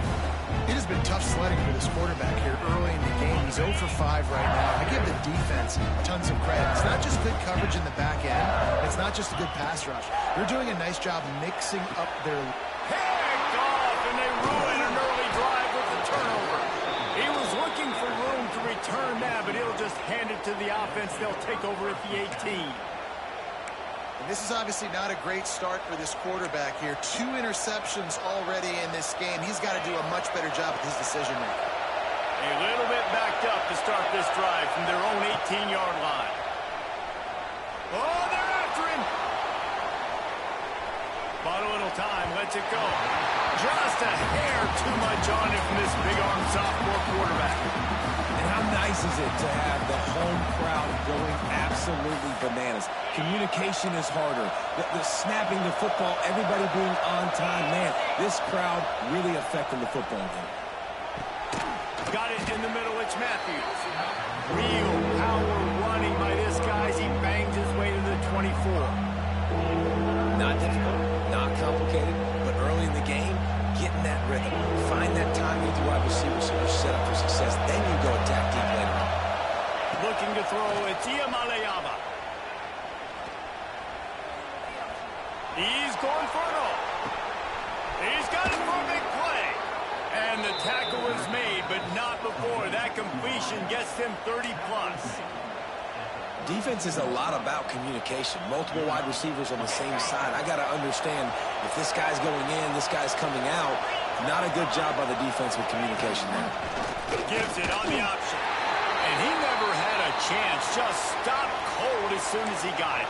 It has been tough sledding for this quarterback here early in the game. He's 0 for 5 right now. I give the defense tons of credit. It's not just good coverage in the back end. It's not just a good pass rush. They're doing a nice job mixing up their... Picked off, and they ruin an early drive with the turnover. He was looking for room to return that, but he'll just hand it to the offense. They'll take over at the 18. And this is obviously not a great start for this quarterback here. 2 interceptions already in this game. He's got to do a much better job with his decision-making. A little bit backed up to start this drive from their own 18-yard line. Oh, they're after him. Bought a little time, lets it go. Just a hair too much on it from this big-armed sophomore quarterback. And how nice is it to have the home crowd going absolutely bananas? Communication is harder. The snapping the football, everybody being on time. Man, this crowd really affecting the football game. Got it in the middle. It's Matthews. Real power running by this guy as he bangs his way to the 24. Not difficult, not complicated, but early in the game, getting that rhythm. Find that timing with the wide receiver so you're set up for success. Then you go attack deep later on. Looking to throw, it's Iamaleava. He's going for it all. He's got it for a big play. And the tackle was made, but not before. That completion gets them 30-plus. Defense is a lot about communication. Multiple wide receivers on the same side. I got to understand if this guy's going in, this guy's coming out. Not a good job by the defense with communication there. Gives it on the option. And he never had a chance. Just stopped cold as soon as he got it.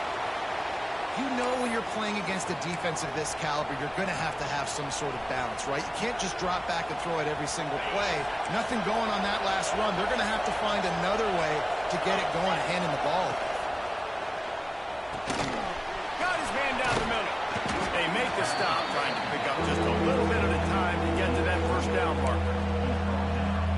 You know when you're playing against a defense of this caliber, you're going to have some sort of balance, right? You can't just drop back and throw it every single play. Nothing going on that last run. They're going to have to find another way to get it going, handing the ball. Got his man down the middle. They make the stop, trying to pick up just a little bit at a time to get to that first down marker.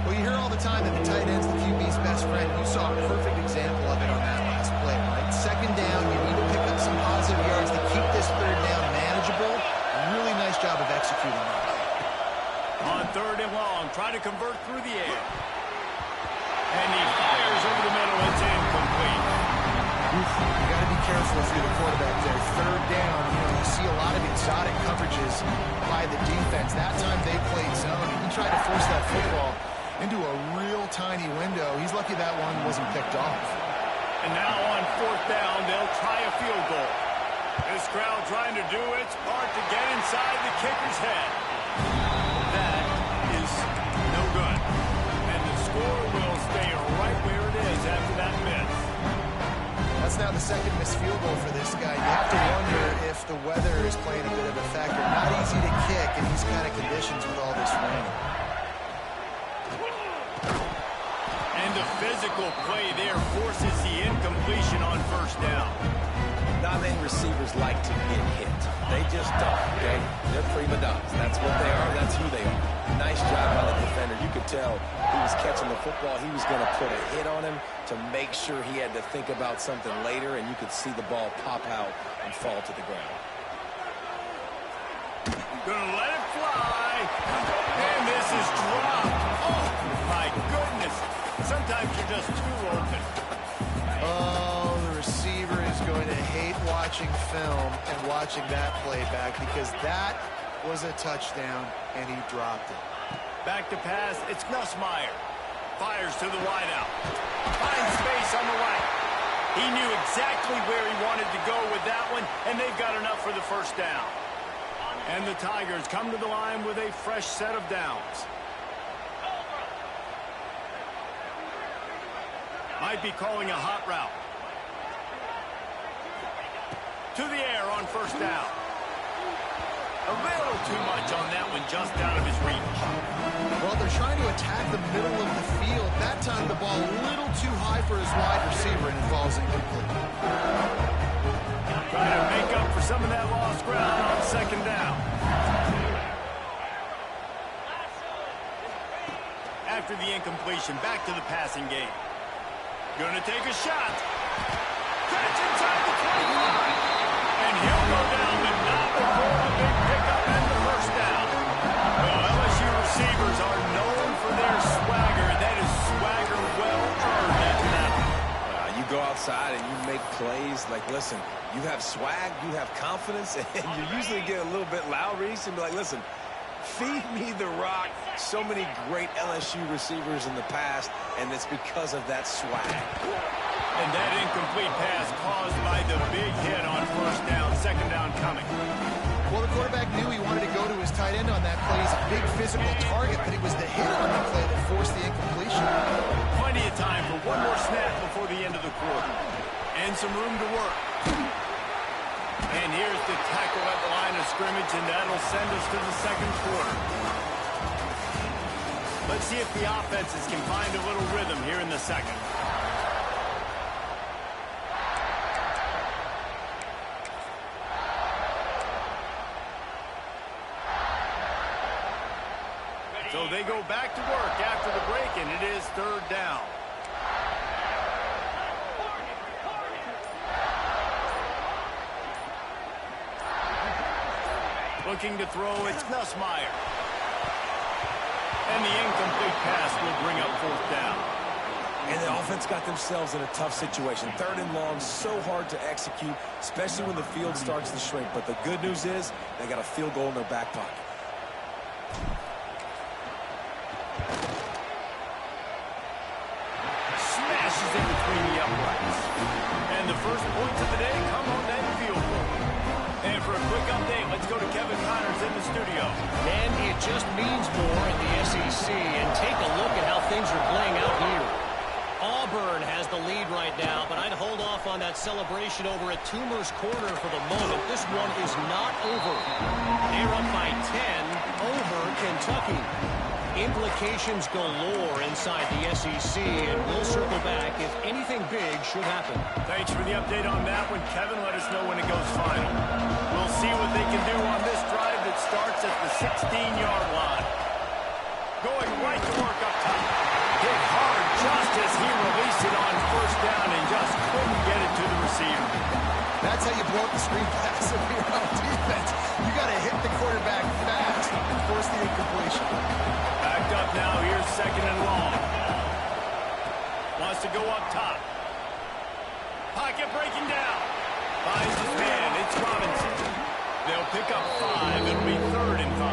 Well, you hear all the time that the tight end's the QB's best friend. You saw a perfect example of it on that last play, right? Second down, you need to pick up some positive yards to keep this third down manageable. Really nice job of executing that. On third and long, trying to convert through the air. And he fires over the middle. It's incomplete. You got to be careful if you're the quarterback there. Third down, you see a lot of exotic coverages by the defense. That time they played zone. He tried to force that football into a real tiny window. He's lucky that one wasn't picked off. And now on fourth down, they'll try a field goal. This crowd trying to do its part to get inside the kicker's head. That is no good. And the score will stay right where it is after that miss. That's now the second missed field goal for this guy. You have to wonder if the weather is playing a bit of a factor. Not easy to kick in these kind of conditions with all this rain. And the physical play there forces the incompletion on first down. Not many receivers like to get hit. They just don't, okay? They're prima donnas. That's what they are. That's who they are. Nice job by the defender. You could tell he was catching the football. He was going to put a hit on him to make sure he had to think about something later, and you could see the ball pop out and fall to the ground. Gonna let it fly. And this is dropped. Oh, my goodness. Sometimes you're just too open. Oh, the receiver is going to hate watching film and watching that play back because that was a touchdown, and he dropped it. Back to pass. It's Nussmeier. Fires to the wideout. Finds space on the right. He knew exactly where he wanted to go with that one, and they've got enough for the first down. And the Tigers come to the line with a fresh set of downs. Might be calling a hot route. To the air on first down. A little too much on that one, just out of his reach. Well, they're trying to attack the middle of the field. That time the ball a little too high for his wide receiver, and it falls incomplete. Trying to make up for some of that lost ground on second down. After the incompletion, back to the passing game. Gonna take a shot. Catch inside the 25. And he'll go down, but not before a big pickup and the first down. Well, LSU receivers are known for their swagger. That is swagger well earned after that. You go outside and you make plays. Like, listen, you have swag, you have confidence, and you usually get a little bit loud, Reese, and be like, listen, feed me the rock. So many great LSU receivers in the past, and it's because of that swag. And that incomplete pass caused by the big hit on first down, second down coming. Well, the quarterback knew he wanted to go to his tight end on that play. He's a big physical target, but it was the hit on the play that forced the incompletion. Plenty of time for one more snap before the end of the quarter. And some room to work. And here's the tackle at the line of scrimmage, and that'll send us to the second quarter. Let's see if the offenses can find a little rhythm here in the second. So they go back to work after the break, and it is third down. Looking to throw, it's Nussmeier. And the incomplete pass will bring up fourth down. And the offense got themselves in a tough situation. Third and long, so hard to execute, especially when the field starts to shrink. But the good news is they got a field goal in their back pocket. Smashes in between the uprights. And the first points of the day come on that field goal. And for a quick update, let's go to Kevin Connors in the studio. And it just means more in the SEC. And take a look at how things are playing out here. Auburn has the lead right now, but I'd hold off on that celebration over at Toomer's Corner for the moment. This one is not over. They're up by 10 over Kentucky. Implications galore inside the SEC, and we'll circle back if anything big should happen. Thanks for the update on that one, Kevin. Let us know when it goes final. We'll see what they can do on this drive that starts at the 16-yard line. Going right to work up top. Hit hard just as he released it on first down and just couldn't get it to the receiver. That's how you blow up the screen pass if you're on defense. You got to hit the quarterback fast and force the incompletion. Backed up now. Here's second and long. Wants to go up top. Pocket breaking down. Finds his man. It's Robinson. They'll pick up 5. It'll be third and 5.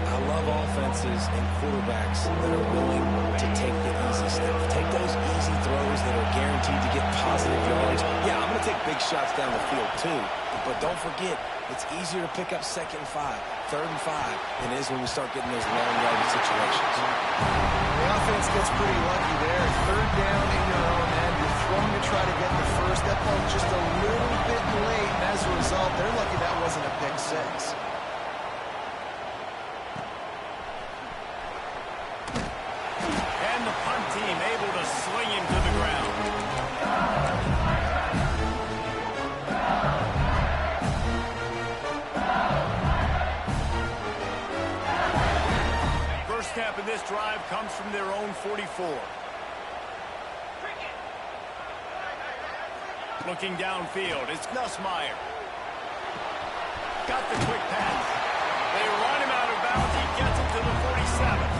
I love offenses and quarterbacks that are willing to take the easy stuff. Take those easy throws that are guaranteed to get positive yards. Yeah, I'm going to take big shots down the field too. But don't forget, it's easier to pick up second and 5, third and 5 than it is when we start getting those long yardage situations. The offense gets pretty lucky there. Third down in your own end. You're throwing to try to get the first. That ball just a little bit late, and as a result, they're lucky that wasn't a pick 6. And the punt team able to sling him to the ground. First snap of this drive comes from their own 44. Looking downfield, it's Nussmeier. Got the quick pass. They run him out of bounds. He gets him to the 47.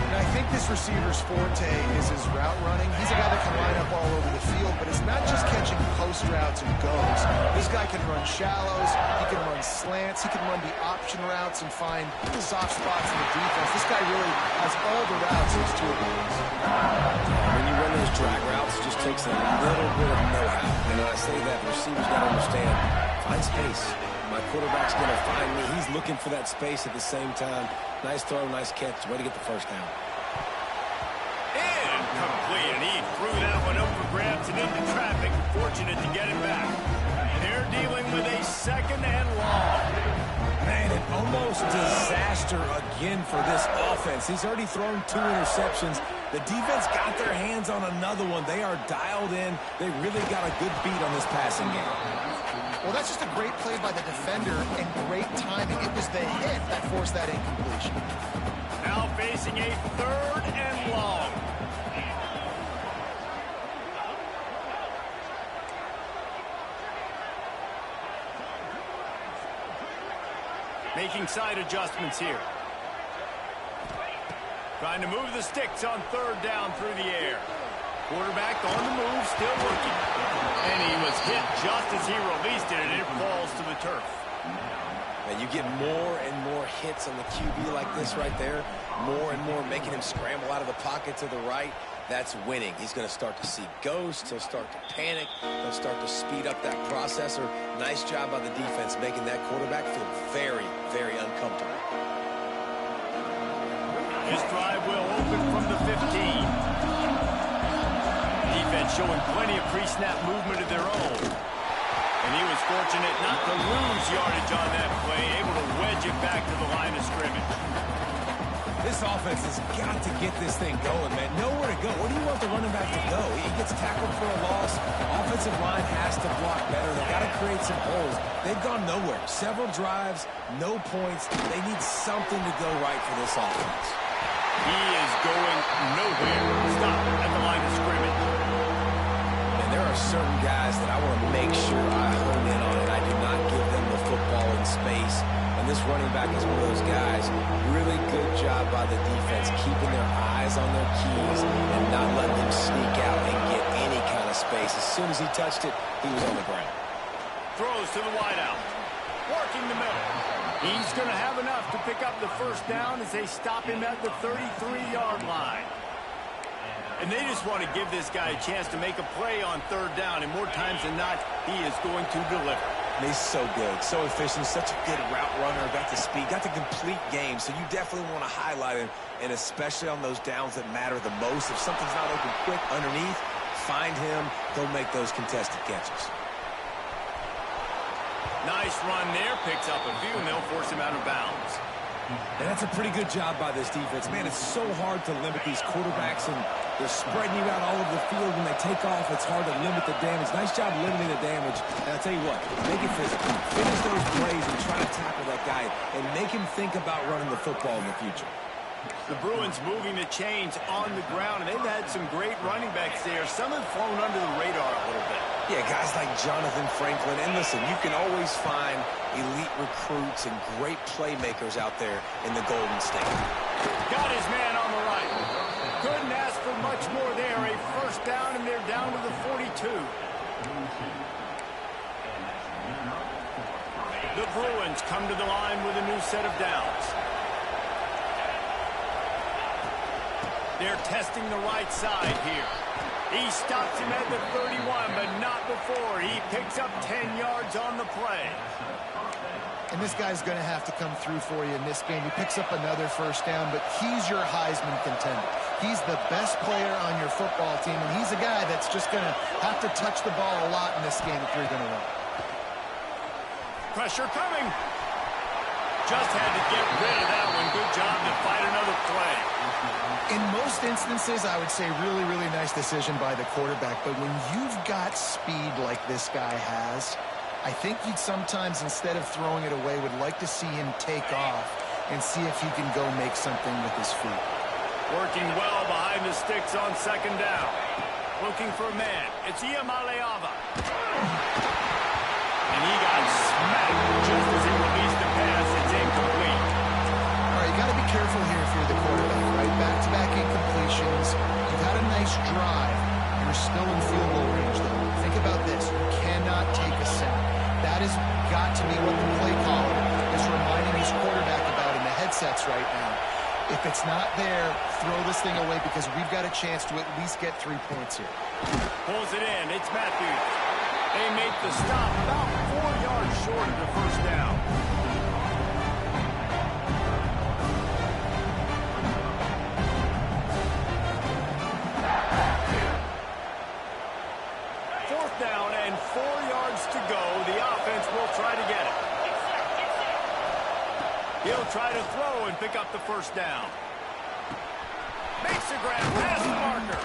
And I think this receiver's forte is his route running. He's a guy that can line up all over the field, but it's not just catching post routes and goes. This guy can run shallows, he can run slants, he can run the option routes and find the soft spots in the defense. This guy really has all the routes in his toolbox. When you run those drag routes, it just takes a little bit of know-how. And when I say that, the receiver's got to understand, find space. My quarterback's going to find me. He's looking for that space at the same time. Nice throw, nice catch. Way to get the first down. Incomplete, and he threw that one up for grabs and into traffic. Fortunate to get it back. They're dealing with a second and long. Man, an almost disaster again for this offense. He's already thrown 2 interceptions. The defense got their hands on another one. They are dialed in. They really got a good beat on this passing game. Well, that's just a great play by the defender and great timing. It was the hit that forced that incompletion. Now facing a third and long. Making side adjustments here. Trying to move the sticks on third down through the air. Quarterback on the move, still working. And he was hit just as he released it, and it falls to the turf. And you get more and more hits on the QB like this right there. More and more making him scramble out of the pocket to the right. That's winning. He's going to start to see ghosts. He'll start to panic. He'll start to speed up that processor. Nice job by the defense making that quarterback feel very, very uncomfortable. This drive will open from the 15. Defense showing plenty of pre-snap movement of their own. And he was fortunate not to lose yardage on that play, able to wedge it back to the line of scrimmage. This offense has got to get this thing going, man. Nowhere to go. Where do you want the running back to go? He gets tackled for a loss. Offensive line has to block better. They've got to create some holes. They've gone nowhere. Several drives, no points. They need something to go right for this offense. He is going nowhere. Stop at the line of scrimmage. And there are certain guys that I want to make sure I hone in on, and I do not give them the football in space. And this running back is one of those guys. Really good job by the defense, keeping their eyes on their keys and not letting them sneak out and get any kind of space. As soon as he touched it, he was on the ground. Throws to the wideout. Working the middle. He's going to have enough to pick up the first down as they stop him at the 33-yard line. And they just want to give this guy a chance to make a play on third down, and more times than not, he is going to deliver. And he's so good, so efficient, such a good route runner, got the speed, got the complete game, so you definitely want to highlight him, and especially on those downs that matter the most. If something's not open quick underneath, find him, go make those contested catches. Nice run there, picks up a few, and they'll force him out of bounds. And that's a pretty good job by this defense. Man, it's so hard to limit these quarterbacks, and they're spreading you out all over the field. When they take off, it's hard to limit the damage. Nice job limiting the damage. And I'll tell you what, make it physical. Finish those plays and try to tackle that guy and make him think about running the football in the future. The Bruins moving the chains on the ground, and they've had some great running backs there. Some have flown under the radar a little bit. Yeah, guys like Jonathan Franklin. And listen, you can always find elite recruits and great playmakers out there in the Golden State. Got his man on the right. Couldn't ask for much more there. A first down, and they're down to the 42. The Bruins come to the line with a new set of downs. They're testing the right side here. He stops him at the 31, but not before. He picks up 10 yards on the play. And this guy's going to have to come through for you in this game. He picks up another first down, but he's your Heisman contender. He's the best player on your football team, and he's a guy that's just going to have to touch the ball a lot in this game if you're going to win. Pressure coming. Just had to get rid of that one. Good job to fight another play. In most instances, I would say really, really nice decision by the quarterback. But when you've got speed like this guy has, I think you'd sometimes, instead of throwing it away, would like to see him take off and see if he can go make something with his feet. Working well behind the sticks on second down. Looking for a man. It's Iamaleava. And he got smacked just as he released the pass. It's incomplete. All right, you got to be careful here if you're the quarterback, right? Back-to-back incompletions. You've had a nice drive. You're still in field goal range, though. Think about this. You cannot take a sack. That has got to be what the play caller is reminding his quarterback about in the headsets right now. If it's not there, throw this thing away because we've got a chance to at least get 3 points here. Pulls it in. It's Matthews. They make the stop about 4 yards short of the first down. Fourth down and 4 yards to go. The offense will try to get it. He'll try to throw and pick up the first down. Makes the grab past the marker.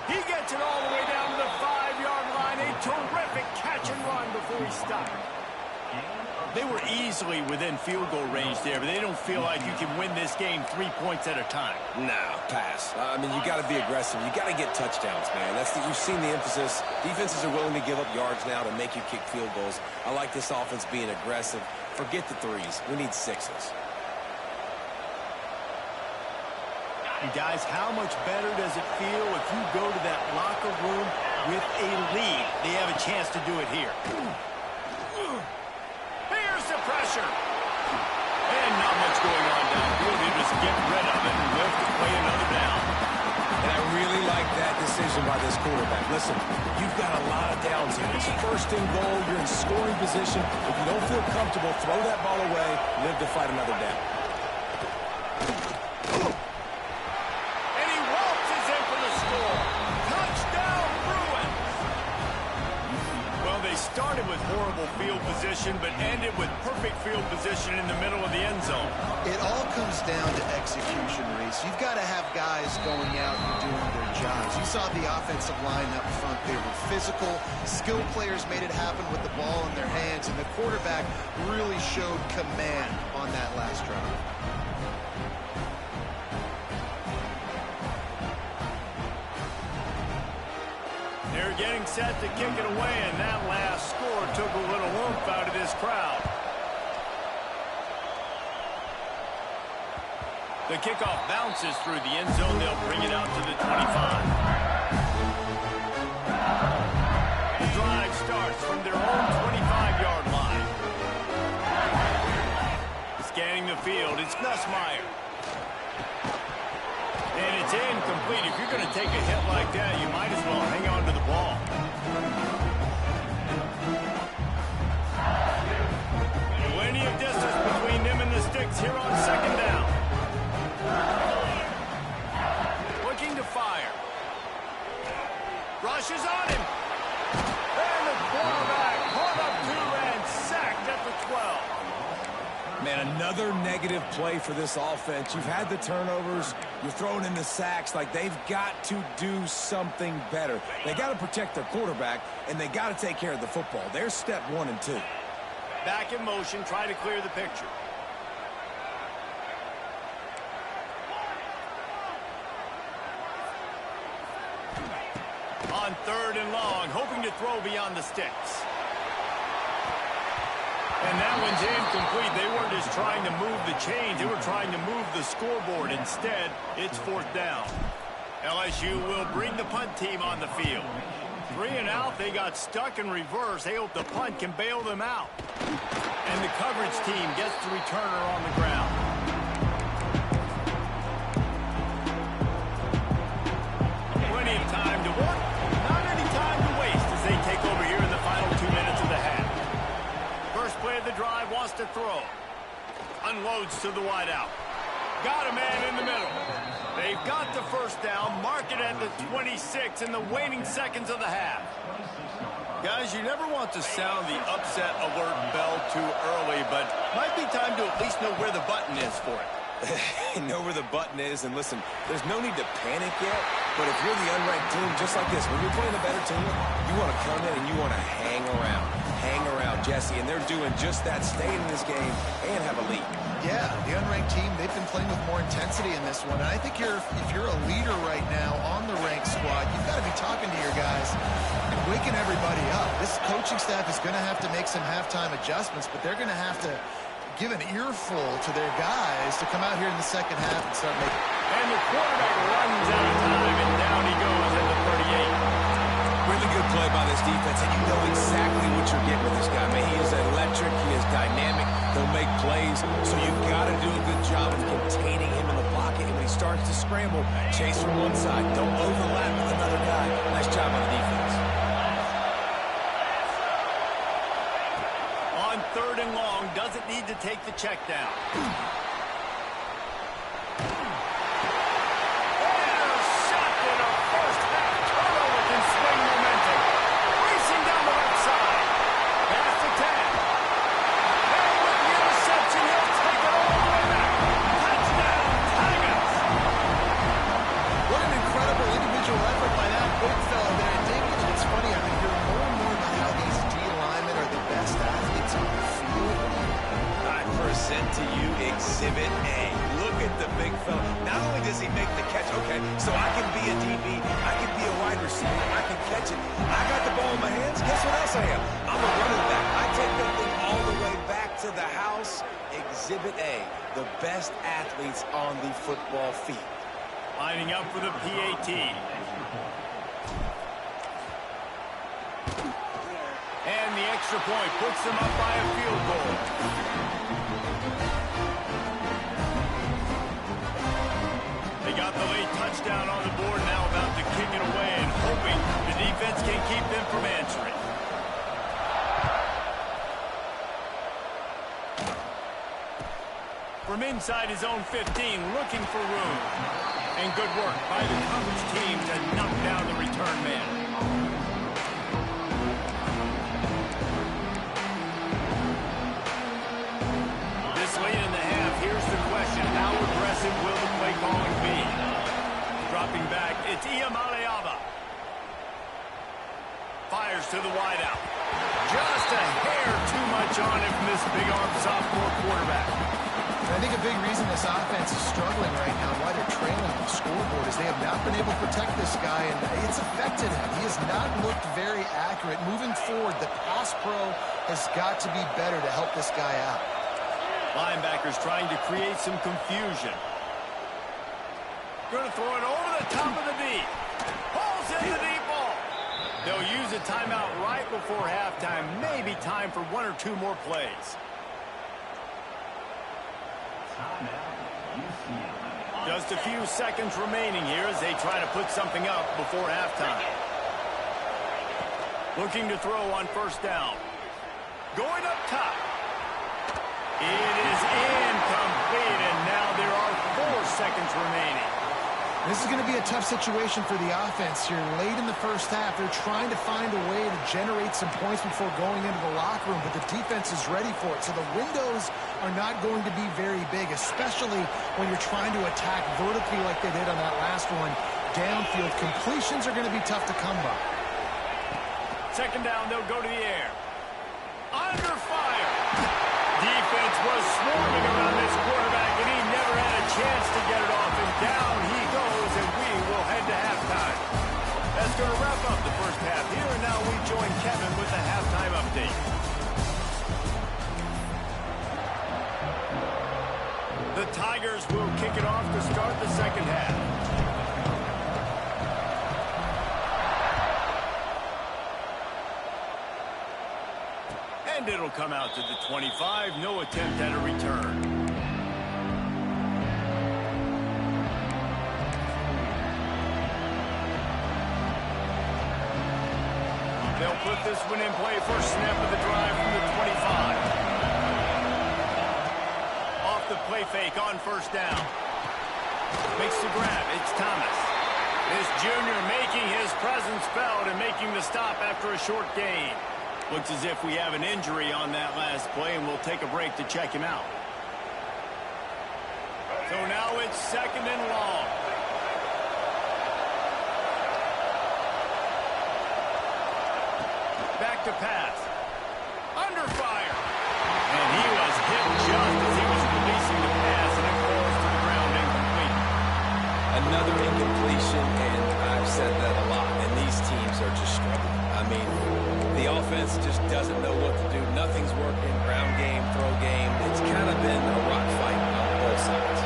He gets it all the way down to the 5-yard line. A terrific catch and run before he stopped. They were easily within field goal range there, but they don't feel like you can win this game 3 points at a time. No, pass. I mean, you got to be aggressive. You got to get touchdowns, man. You've seen the emphasis. Defenses are willing to give up yards now to make you kick field goals. I like this offense being aggressive, Forget the threes. We need sixes. And guys, how much better does it feel if you go to that locker room with a lead? They have a chance to do it here. Here's the pressure. And not much going on downfield. They just get rid of it and live to play another down. And I really like that decision by this quarterback. Listen, you've got a lot of downs here. It's first and goal. You're in scoring position. If you don't feel comfortable, throw that ball away. Live to fight another down. Started with horrible field position, but ended with perfect field position in the middle of the end zone. It all comes down to execution, Reese. You've got to have guys going out and doing their jobs. You saw the offensive line up front. They were physical. Skilled players made it happen with the ball in their hands, and the quarterback really showed command on that last drive. They're getting set to kick it away, and that last score took a little oomph out of this crowd. The kickoff bounces through the end zone. They'll bring it out to the 25. The drive starts from their own 25-yard line. Scanning the field, it's Nussmeier. And it's incomplete. If you're going to take a hit like that, you might as well hang on to the ball. Plenty of distance between them and the sticks here on second down. Looking to fire. Rushes on him. And the quarterback caught up to and sacked at the 12. Man, another negative play for this offense. You've had the turnovers. You're throwing in the sacks. Like, they've got to do something better. They got to protect their quarterback, and they got to take care of the football. There's step 1 and 2. Back in motion, try to clear the picture. On third and long, hoping to throw beyond the sticks. And that one's incomplete. They weren't just trying to move the chains. They were trying to move the scoreboard. Instead, it's fourth down. LSU will bring the punt team on the field. 3 and out. They got stuck in reverse. They hope the punt can bail them out. And the coverage team gets the returner on the ground. Plenty of time to work. Not any time to waste as they take over here in the final 2 minutes of the half. First play of the drive, wants to throw. Unloads to the wideout. Got a man in the middle. They've got the first down. Mark it at the 26 in the waning seconds of the half. Guys, you never want to sound the upset alert bell too early, but might be time to at least know where the button is for it. Know where the button is, and listen, there's no need to panic yet, but if you're the unranked team, just like this, when you're playing a better team, you want to come in and you want to hang around. Hang around, Jesse, and they're doing just that, staying in this game and have a lead. Yeah, the unranked team, they've been playing with more intensity in this one, and I think if you're a leader right now on the ranked squad, you've got to be talking to your guys and waking everybody up. This coaching staff is going to have to make some halftime adjustments, but they're going to have to give an earful to their guys to come out here in the second half and start making. And the quarterback runs out of time, and down he goes at the 38. Really good play by this defense, and you know exactly what you're getting with this guy. Man, he is electric, he is dynamic, he'll make plays, so you've got to do a good job of containing him in the pocket. And when he starts to scramble, chase from one side, don't overlap with another guy. Nice job on the defense. On third and long, doesn't need to take the check down. To you, Exhibit A. Look at the big fella. Not only does he make the catch, okay, so I can be a DB, I can be a wide receiver, I can catch it. I got the ball in my hands. Guess what else I am? I'm a running back. I take that thing all the way back to of the house, Exhibit A, the best athletes on the football field. Lining up for the PAT. And the extra point puts them up by a field goal. They got the late touchdown on the board, now about to kick it away and hoping the defense can keep them from answering. From inside his own 15, looking for room. And good work by the coverage team to knock down the return man. This late in the half, here's the question. How aggressive will the play calling be? Dropping back, it's Iamaleava. Fires to the wideout. Just a hair too much on him from this big-arm sophomore quarterback. I think a big reason this offense is struggling right now and why they're trailing on the scoreboard is they have not been able to protect this guy, and it's affected him. He has not looked very accurate. Moving forward, the pass pro has got to be better to help this guy out. Linebackers trying to create some confusion. Going to throw it over the top of the deep. Pulls in the deep ball. They'll use a timeout right before halftime. Maybe time for one or two more plays. Just a few seconds remaining here as they try to put something up before halftime. Looking to throw on first down. Going up top. It is incomplete, and now there are 4 seconds remaining. This is going to be a tough situation for the offense here. Late in the first half, they're trying to find a way to generate some points before going into the locker room, but the defense is ready for it. So the windows are not going to be very big, especially when you're trying to attack vertically like they did on that last one. Downfield completions are going to be tough to come by. Second down, they'll go to the air. Under fire. Defense was swarming around this quarterback, and he never had a chance to get it off. And down he goes, and we will head to halftime. That's going to wrap up the first half here, and now we join Kevin with the halftime update. The Tigers will kick it off to start the second half. And it'll come out to the 25. No attempt at a return. They'll put this one in play. First snap of the drive from the 25. Off the play fake on first down. Makes the grab. It's Thomas. This junior making his presence felt and making the stop after a short gain. Looks as if we have an injury on that last play, and we'll take a break to check him out. So now it's second and long. Back to pass. Under fire. And he was hit just as he was releasing the pass, and it falls to the ground incomplete. Another incompletion, and I've said that a lot, and these teams are just struggling. I mean, the offense just doesn't know what to do. Nothing's working. Ground game, throw game. It's kind of been a rock fight on both sides.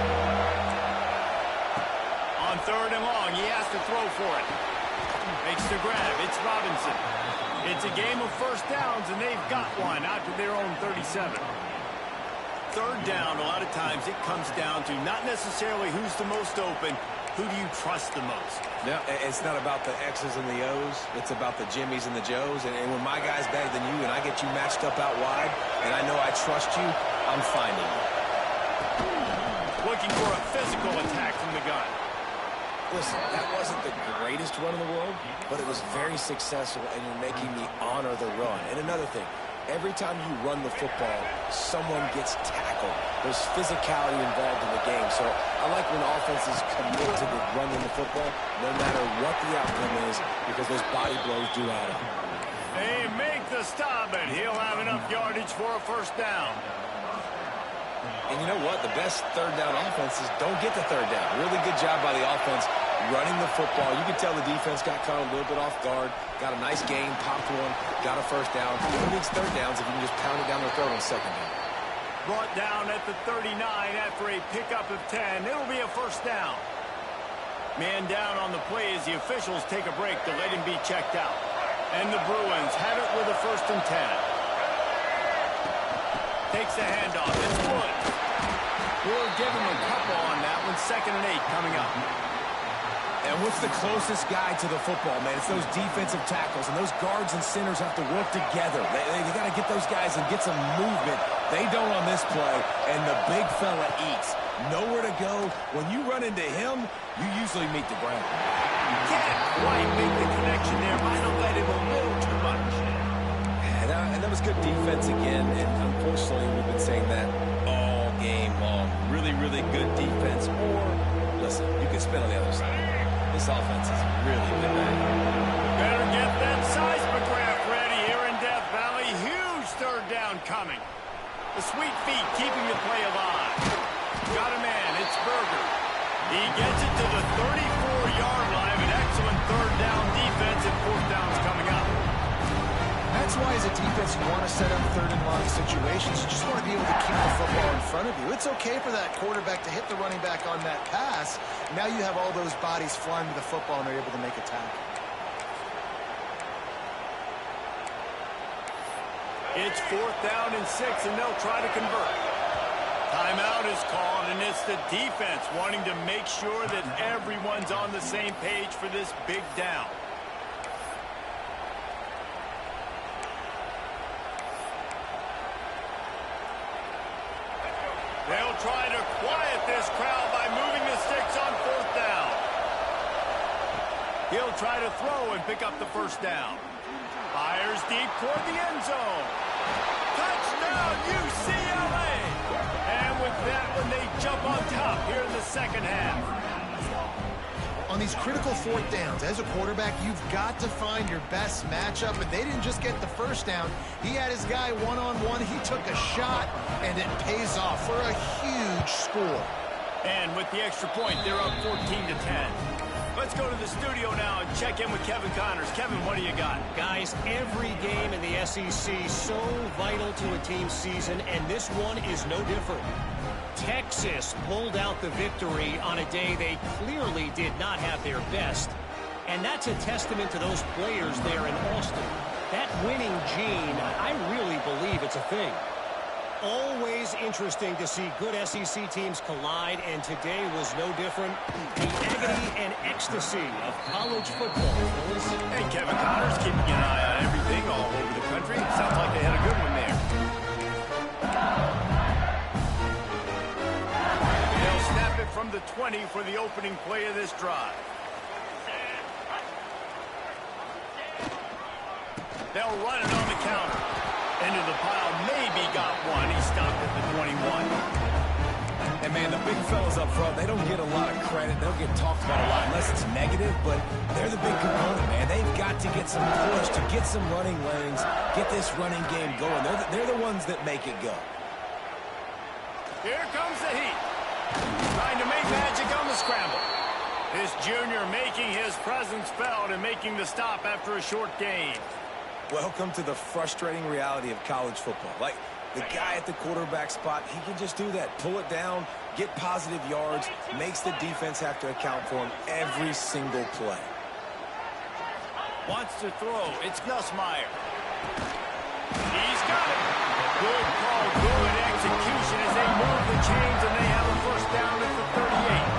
On third and long, he has to throw for it. Makes the grab. It's Robinson. It's a game of first downs, and they've got one out to their own 37. Third down, a lot of times it comes down to not necessarily who's the most open, who do you trust the most? No, it's not about the X's and the O's. It's about the Jimmies and the Joes. And when my guy's better than you and I get you matched up out wide and I know I trust you, I'm finding you. Looking for a physical attack from the gun. Listen, that wasn't the greatest run in the world, but it was very successful, and you're making me honor the run. And another thing, every time you run the football, someone gets tackled. There's physicality involved in the game. So I like when offenses commit to the running the football, no matter what the outcome is, because those body blows do add up. They make the stop, and he'll have enough yardage for a first down. And you know what? The best third down offenses don't get the third down. Really good job by the offense running the football. You can tell the defense got caught a little bit off guard, got a nice gain, popped one, got a first down. Who needs third downs if you can just pound it down their throat on second down? Brought down at the 39 after a pickup of 10. It'll be a first down. Man down on the play as the officials take a break to let him be checked out. And the Bruins have it with a first and 10. Takes the handoff. It's Woods. We'll give him a couple on that one. 2nd and 8 coming up. And what's the closest guy to the football, man? It's those defensive tackles, and those guards and centers have to work together. They got to get those guys and get some movement. They don't on this play, and the big fella eats. Nowhere to go. When you run into him, you usually meet the ground. You can't quite make the connection there. Might have let him a little too much. And that was good defense again, and unfortunately, we've been saying that all game long. Really, really good defense, or, listen, you can spin on the other side. This offense has really been bad. Better get that seismograph ready here in Death Valley. Huge third down coming. The sweet feet keeping the play alive. Got a man. It's Berger. He gets it to the 34-yard line. An excellent third down defense, and 4th down's coming up. That's why as a defense you want to set up third and long situations. You just want to be able to keep the football in front of you. It's okay for that quarterback to hit the running back on that pass. Now you have all those bodies flying to the football and they're able to make a tackle. It's 4th down and 6, and they'll try to convert. Timeout is called, and it's the defense wanting to make sure that everyone's on the same page for this big down. They'll try to quiet this crowd by moving the sticks on 4th down. He'll try to throw and pick up the first down. Fires deep toward the end zone. Touchdown, UCLA! And with that one, they jump on top here in the second half. On these critical 4th downs, as a quarterback, you've got to find your best matchup, and they didn't just get the first down. He had his guy one-on-one. He took a shot, and it pays off for a huge score. And with the extra point, they're up 14-10. Let's go to the studio now and check in with Kevin Connors. Kevin, what do you got? Guys, every game in the SEC so vital to a team's season, and this one is no different. Texas pulled out the victory on a day they clearly did not have their best. And that's a testament to those players there in Austin. That winning gene, I really believe it's a thing. Always interesting to see good SEC teams collide, and today was no different. The agony and ecstasy of college football. Hey, Kevin Connors, keeping an eye on everything all over the country. Sounds like they had a good one there. They'll snap it from the 20 for the opening play of this drive. They'll run it on the counter. Into the pile, maybe got one. He stopped at the 21. And, man, the big fellas up front, they don't get a lot of credit. They don't get talked about a lot unless it's negative, but they're the big component, man. They've got to get some push, to get some running lanes, get this running game going. They're the ones that make it go. Here comes the heat. Trying to make magic on the scramble. This junior making his presence felt and making the stop after a short gain. Welcome to the frustrating reality of college football. Like, the guy at the quarterback spot, he can just do that. Pull it down, get positive yards, makes the defense have to account for him every single play. Wants to throw. It's Nussmeier. He's got it. Good call, good execution as they move the chains, and they have a first down at the 38.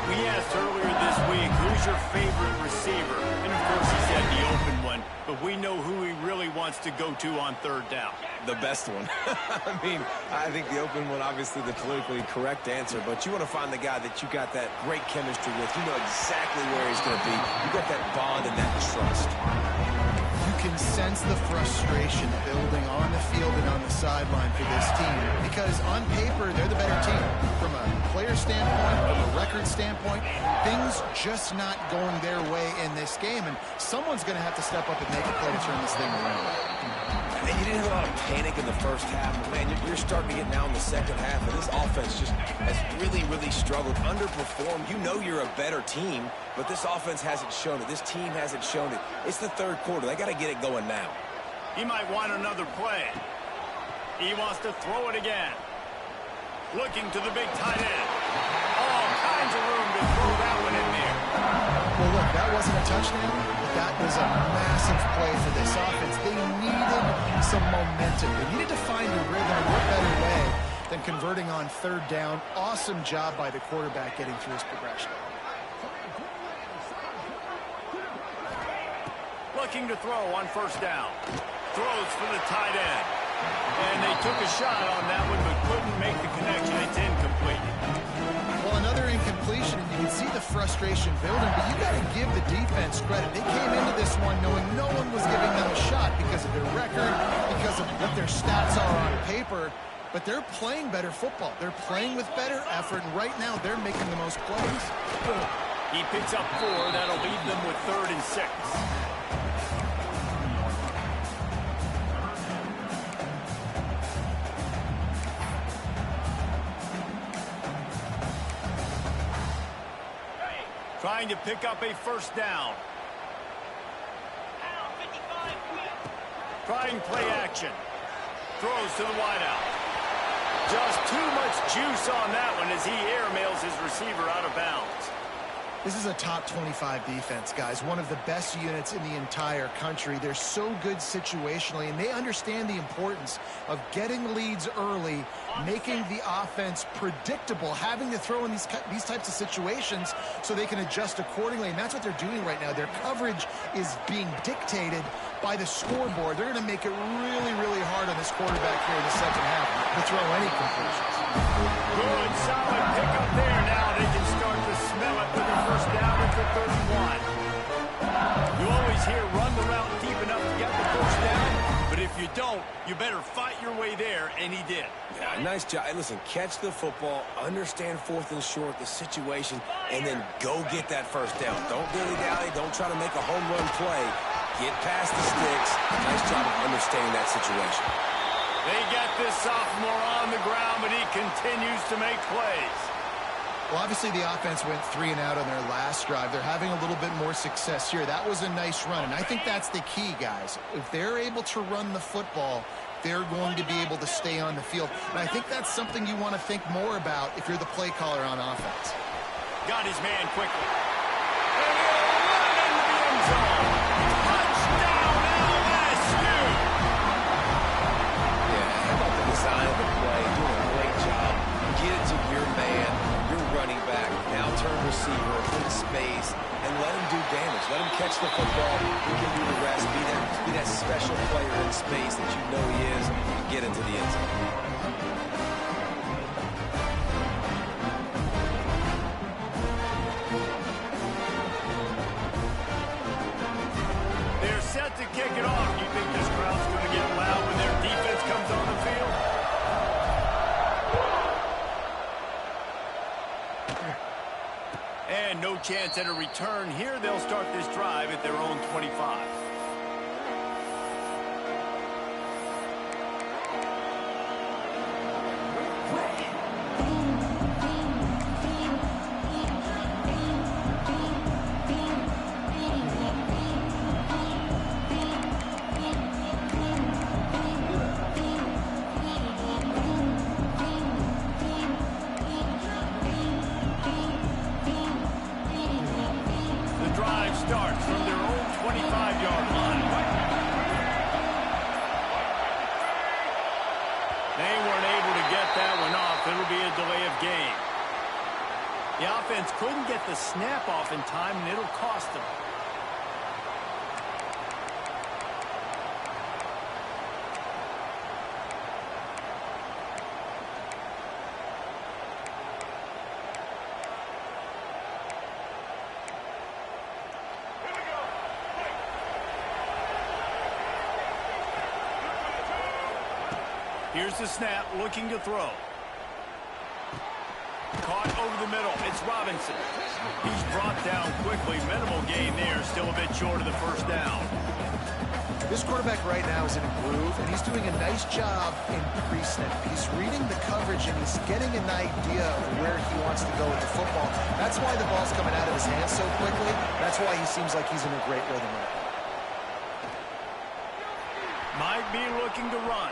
We asked earlier this week, who's your favorite receiver? And, of course, he said the open one. But we know who he really wants to go to on third down. The best one. I mean, I think the open one, obviously the politically correct answer, but you want to find the guy that you got that great chemistry with. You know exactly where he's going to be. You got that bond and that trust. You can sense the frustration building on the field and on the sideline for this team because on paper, they're the better team. From a player standpoint, from a record standpoint, things just not going their way in this game, and someone's going to have to step up and make a play to turn this thing around. And you didn't have a lot of panic in the first half, but man, you're starting to get now in the second half, and this offense just has really, really struggled, underperformed. You know you're a better team, but this offense hasn't shown it. This team hasn't shown it. It's the third quarter. They got to get it going now. He might want another play. He wants to throw it again. Looking to the big tight end. All kinds of room to throw that one in there. Well, look, that wasn't a touchdown, but that was a massive play for this offense. They needed some momentum. They needed to find a rhythm. What better way than converting on third down? Awesome job by the quarterback getting through his progression. Looking to throw on first down. Throws for the tight end. And they took a shot on that one, but couldn't make the connection. It's incomplete. Well, another incompletion, and you can see the frustration building, but you got to give the defense credit. They came into this one knowing no one was giving them a shot because of their record, because of what their stats are on paper, but they're playing better football. They're playing with better effort, and right now they're making the most plays. He picks up 4. That'll leave them with 3rd and 6. Trying to pick up a first down. Trying play action. Throws to the wideout. Just too much juice on that one as he airmails his receiver out of bounds. This is a top 25 defense, guys. One of the best units in the entire country. They're so good situationally, and they understand the importance of getting leads early, making the offense predictable, having to throw in these types of situations so they can adjust accordingly, and that's what they're doing right now. Their coverage is being dictated by the scoreboard. They're going to make it really, really hard on this quarterback here in the second half to throw any completions. Good, solid pickup there. Now they can start to smell it with a first down at the 31. You always hear run the route deep enough to get the first down, but if you don't, you better fight your way there, and he did. Yeah, nice job. Hey, listen, catch the football, understand 4th and short, the situation, and then go get that first down. Don't dilly-dally. Don't try to make a home run play. Get past the sticks. Nice job of understanding that situation. They get this sophomore on the ground, but he continues to make plays. Well, obviously the offense went 3 and out on their last drive. They're having a little bit more success here. That was a nice run, and I think that's the key, guys. If they're able to run the football, they're going to be able to stay on the field. And I think that's something you want to think more about if you're the play caller on offense. Got his man quickly. And he'll run into the end zone. Touchdown, LSU! Yeah, how about the design of the play? Doing a great job. Get it to your man, your running back, now turn receiver in space, and let him do damage. Let him catch the football. He can do the rest. Be that special player in space that you know he is. Get into the end zone. They're set to kick it off. You think this crowd's going to get loud when their defense comes on the field? And no chance at a return here. They'll start this drive at their own 25. Starts from their own 25-yard line. They weren't able to get that one off. It'll be a delay of game. The offense couldn't get the snap off in time, and it'll cost them. Here's the snap, looking to throw. Caught over the middle. It's Robinson. He's brought down quickly. Minimal gain there. Still a bit short of the first down. This quarterback right now is in a groove, and he's doing a nice job in pre-snap. He's reading the coverage, and he's getting an idea of where he wants to go with the football. That's why the ball's coming out of his hands so quickly. That's why he seems like he's in a great rhythm right now. Might be looking to run.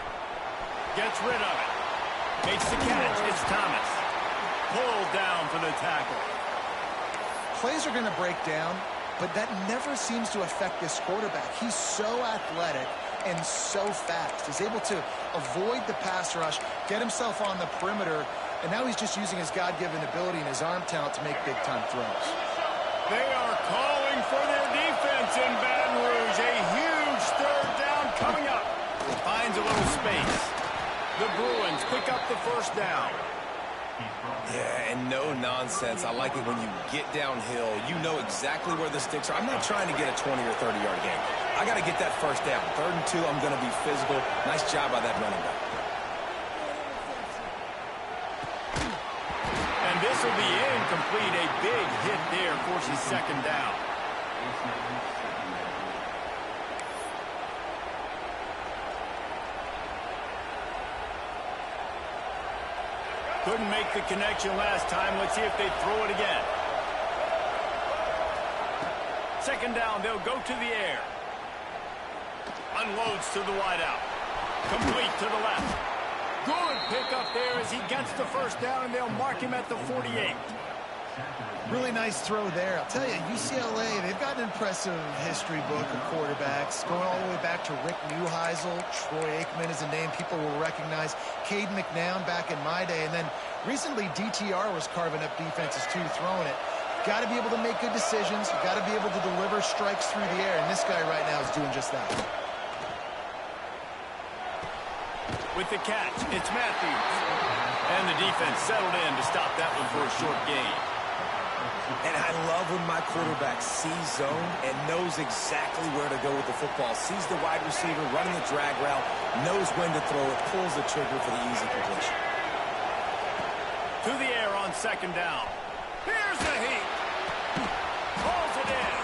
Gets rid of it. Makes the catch. It's Thomas. Pulled down for the tackle. Plays are going to break down, but that never seems to affect this quarterback. He's so athletic and so fast. He's able to avoid the pass rush, get himself on the perimeter, and now he's just using his God-given ability and his arm talent to make big-time throws. They are calling for their defense in Baton Rouge. A huge third down coming up. Finds a little space. The Bruins pick up the first down. Yeah, and no nonsense. I like it when you get downhill. You know exactly where the sticks are. I'm not trying to get a 20 or 30-yard gain. I got to get that first down. 3rd and 2, I'm going to be physical. Nice job by that running back. And this will be incomplete. A big hit there forces 2nd down. Couldn't make the connection last time. Let's see if they throw it again. 2nd down, they'll go to the air. Unloads to the wideout. Complete to the left. Good pickup there as he gets the first down, and they'll mark him at the 48. Really nice throw there. I'll tell you, UCLA, they've got an impressive history book of quarterbacks, going all the way back to Rick Neuheisel. Troy Aikman is a name people will recognize. Cade McNown back in my day. And then recently, DTR was carving up defenses, too, throwing it. Got to be able to make good decisions. You've got to be able to deliver strikes through the air. And this guy right now is doing just that. With the catch, it's Matthews. And the defense settled in to stop that one for a short gain. And I love when my quarterback sees zone and knows exactly where to go with the football. Sees the wide receiver running the drag route, knows when to throw it, pulls the trigger for the easy completion. To the air on 2nd down. Here's the heat. Calls it in.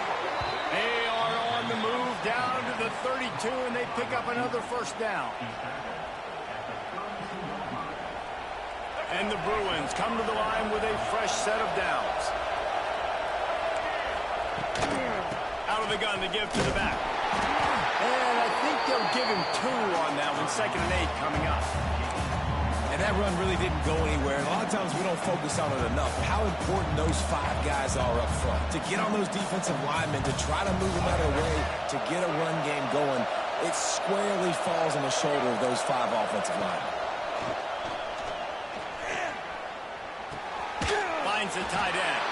They are on the move down to the 32, and they pick up another first down. And the Bruins come to the line with a fresh set of downs. Out of the gun to give to the back. And I think they'll give him 2 on that one. 2nd and 8 coming up. And that run really didn't go anywhere. And a lot of times we don't focus on it enough. How important those 5 guys are up front. To get on those defensive linemen, to try to move them out of the way, to get a run game going, it squarely falls on the shoulder of those 5 offensive linemen. Finds the tight end.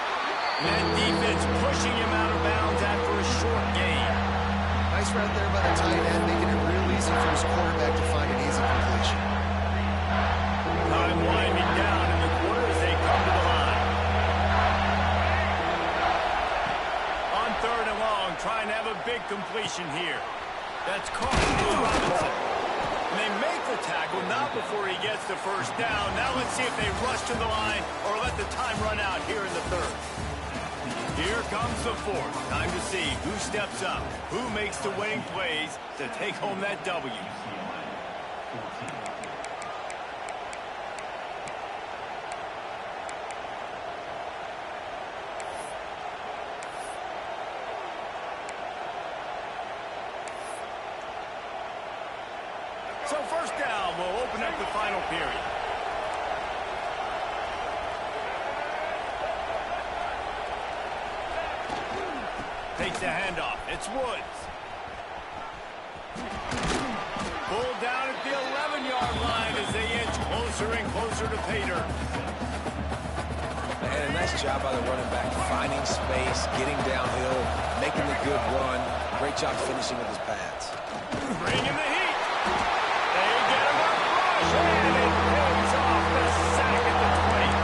And that defense pushing him out of bounds after a short gain. Nice route there by the tight end, making it real easy for his quarterback to find an easy completion. Time winding down in the quarter as they come to the line. On 3rd and long, trying to have a big completion here. That's caught by Robinson. And they make the tackle, not before he gets the first down. Now let's see if they rush to the line or let the time run out here in the 3rd. Here comes the 4th. Time to see who steps up, who makes the winning plays to take home that W. So 1st down will open up the final period. Takes the handoff. It's Woods. Pulled down at the 11-yard line as they inch closer and closer to pay dirt. And a nice job by the running back, finding space, getting downhill, making the good run. Great job finishing with his pads. Bringing the heat. They get him up rush, and it pays off the sack at the 20.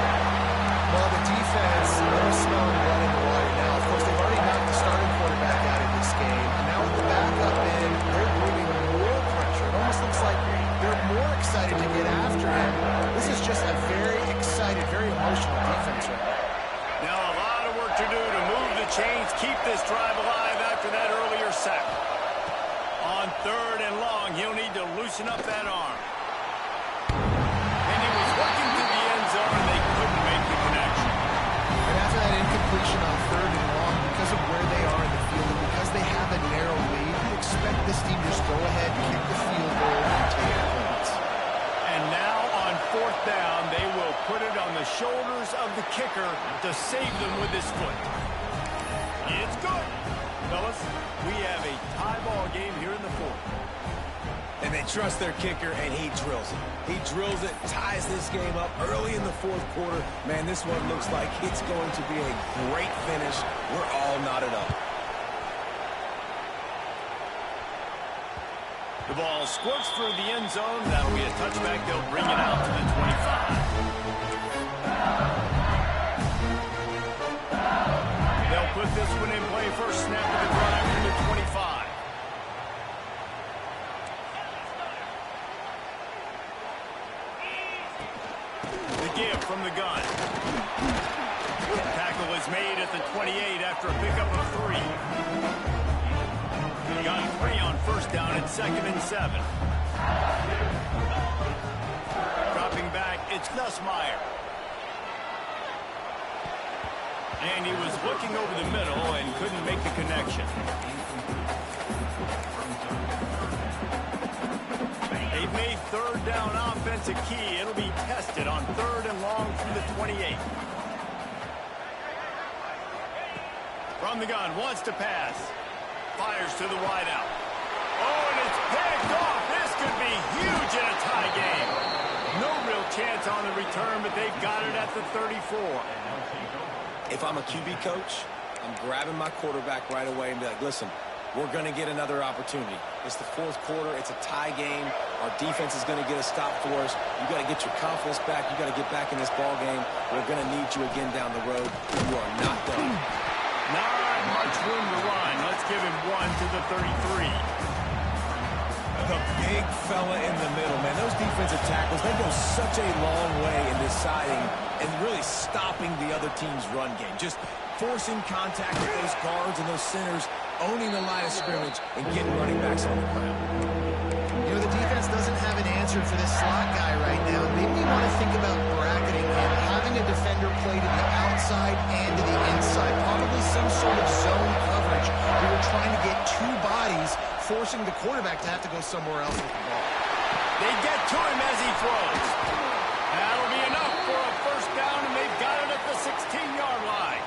Well, the defense, they're smelling blood in the water now. Of course, they've already knocked the starting quarterback out of this game. And now with the backup in, they're bringing more pressure. It almost looks like they're more excited to get after him. This is just a very excited, very emotional defense right now. Now a lot of work to do to move the chains, keep this drive alive after that earlier sack. On 3rd and long, he'll need to loosen up that arm. And he was working to the end zone, and they couldn't make the connection. And after that incompletion on 3rd and long, because of where they are in the field and because they have a narrow lead, you expect this team to just go ahead, kick the field goal, and take points. shoulders of the kicker to save them with his foot. It's good. Fellas, we have a tie ball game here in the fourth. And they trust their kicker, and he drills it. He drills it, ties this game up early in the fourth quarter. Man, this one looks like it's going to be a great finish. We're all knotted up. The ball squirts through the end zone. That'll be a touchback. They'll bring it out to the 25. They'll put this one in play. First snap of the drive to the 25. The give from the gun. Tackle is made at the 28 after a pickup of 3. He got 3 on first down at 2nd and 7. Dropping back, it's Nussmeier. And he was looking over the middle and couldn't make the connection. They've made third down offense a key. It'll be tested on 3rd and long from the 28. From the gun, wants to pass. Fires to the wideout. Oh, and it's picked off. This could be huge in a tie game. No real chance on the return, but they've got it at the 34. If I'm a QB coach, I'm grabbing my quarterback right away and be like, listen, we're going to get another opportunity. It's the fourth quarter. It's a tie game. Our defense is going to get a stop for us. You got to get your confidence back. You got to get back in this ball game. We're going to need you again down the road. You are not done. Not much room to run. Let's give him 1 to the 33. The big fella in the middle, man. Those defensive tackles, they go such a long way in deciding and really stopping the other team's run game. Just forcing contact with those guards and those centers, owning the line of scrimmage, and getting running backs on the ground. You know, the defense doesn't have an answer for this slot guy right now. Maybe you want to think about bracketing him, having a defender play to the outside and to the inside. Probably some sort of zone coverage. We were trying to get 2 bodies, forcing the quarterback to have to go somewhere else with the ball. They get to him as he throws. That'll be enough for a first down, and they've got it at the 16-yard line.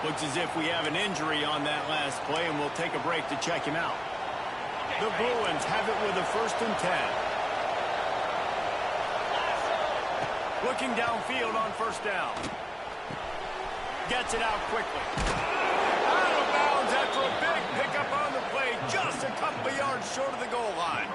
Looks as if we have an injury on that last play, and we'll take a break to check him out. The Bruins have it with a 1st and 10. Looking downfield on first down. Gets it out quickly. Out of bounds after a big pickup on the play, just a couple of yards short of the goal line.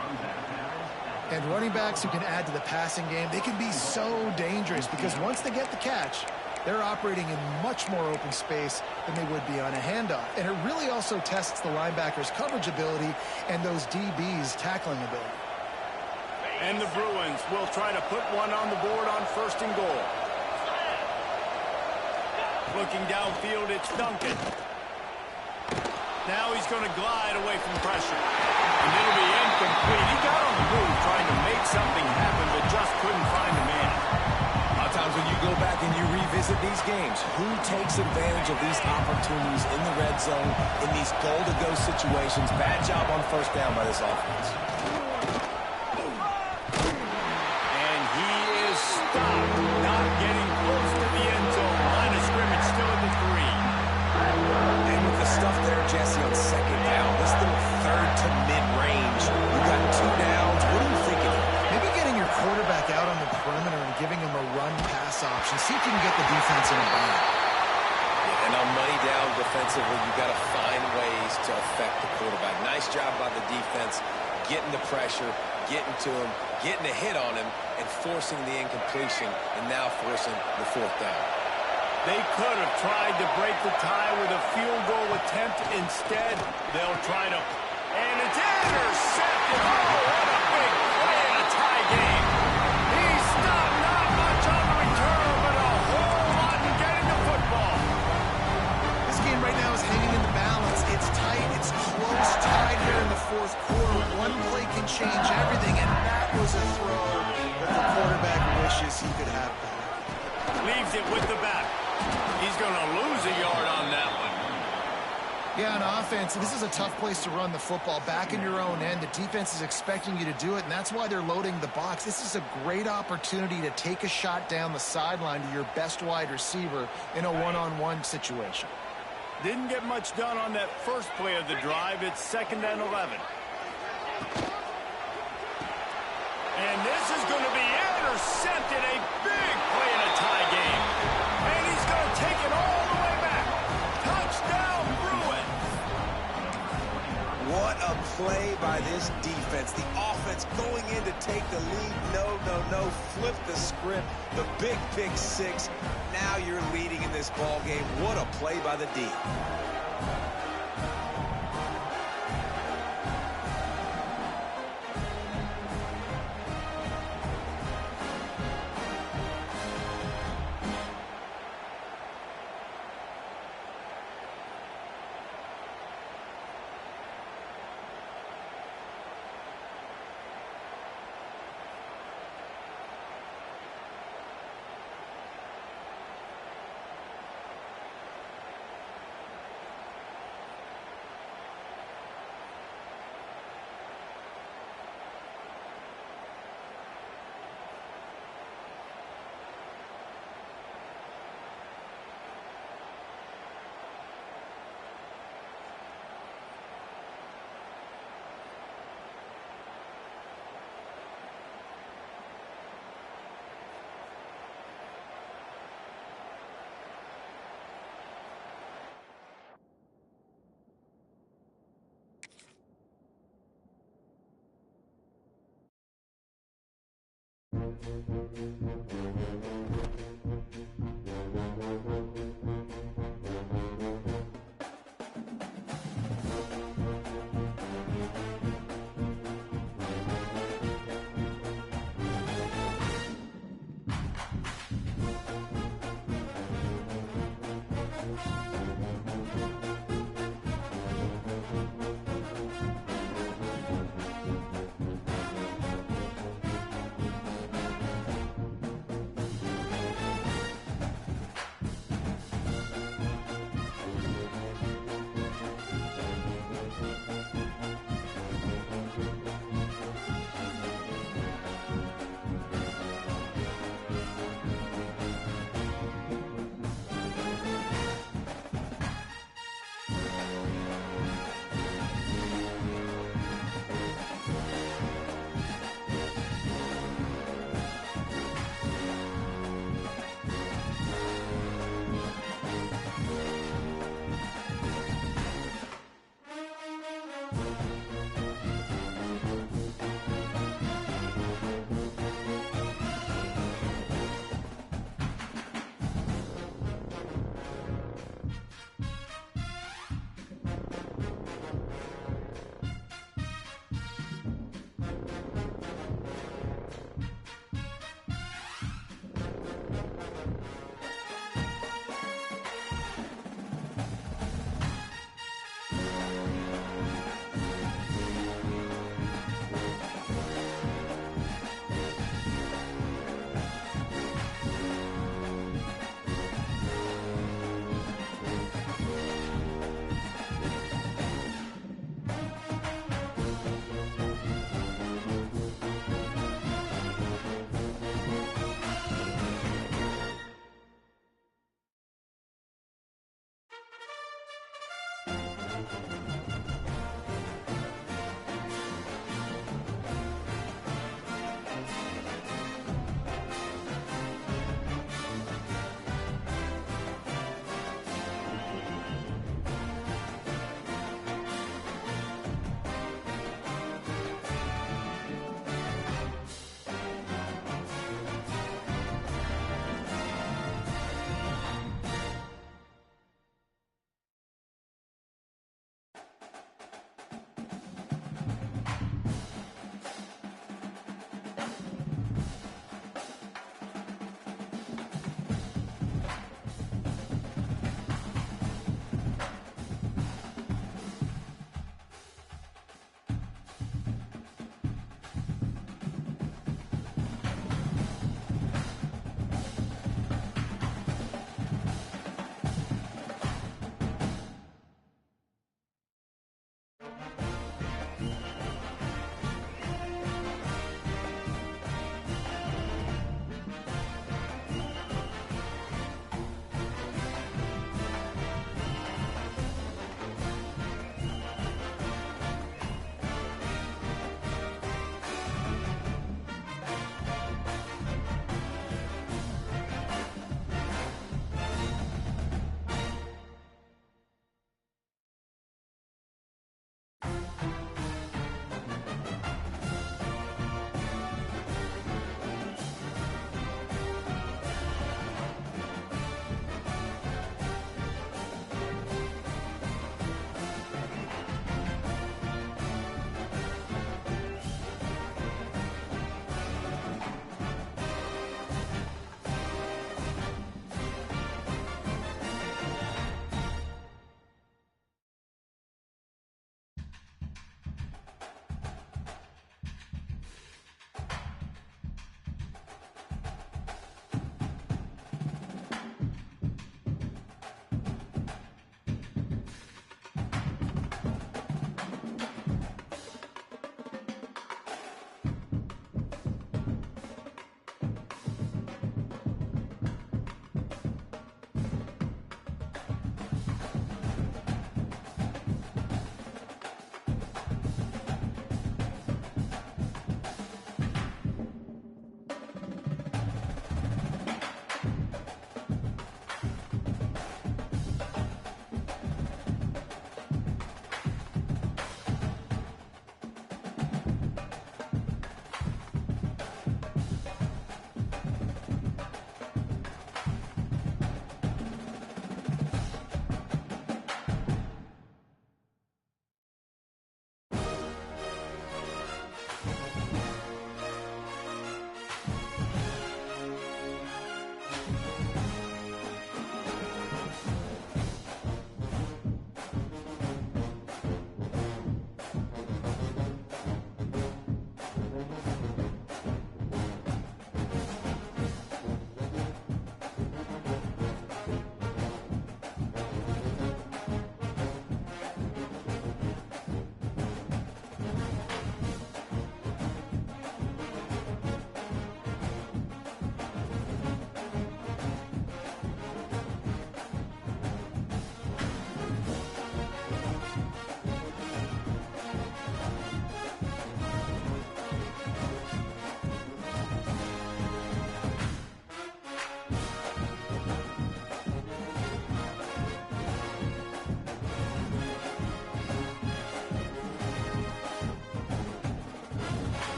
And running backs who can add to the passing game, they can be so dangerous because once they get the catch, they're operating in much more open space than they would be on a handoff. And it really also tests the linebackers' coverage ability and those DBs' tackling ability. And the Bruins will try to put one on the board on 1st and goal. Looking downfield, it's Duncan. Now he's going to glide away from pressure. And it'll be incomplete. He got on the move trying to make something happen, but just couldn't find a man. A lot of times when you go back and you revisit these games, who takes advantage of these opportunities in the red zone, in these goal-to-go situations? Bad job on first down by this offense. And he is stopped, not getting close to the end zone. Line of scrimmage still at the 3. And with the stuff there, Jesse, on second down, this little third to mid-range, you've got 2 downs. What are you thinking? Maybe getting your quarterback out on the perimeter and giving him a run-pass option. See if you can get the defense in a bind. And on money down defensively, you've got to find ways to affect the quarterback. Nice job by the defense, getting the pressure, getting to him, getting a hit on him, and forcing the incompletion, and now forcing the 4th down. They could have tried to break the tie with a field goal attempt. Instead, they'll try to... And it's intercepted! Oh, what a big play in a tie game! He stopped, not much on the return, but a whole lot in getting the football. This game right now is hanging in the balance. It's tight. It's close, tied here in the 4th quarter. One play can change everything, and that was a throw that the quarterback wishes he could have better. Leaves it with the back. He's going to lose a yard on that one. Yeah, on offense, this is a tough place to run the football. Back in your own end, the defense is expecting you to do it, and that's why they're loading the box. This is a great opportunity to take a shot down the sideline to your best wide receiver in a one-on-one situation. Didn't get much done on that first play of the drive. It's 2nd and 11. And this is going to be intercepted. A big play in a tie game. And he's going to take it all the way back. Touchdown, Bruins. What a play by this defense. The offense going in to take the lead. No. Flip the script. The big pick six. Now you're leading in this ball game. What a play by the D.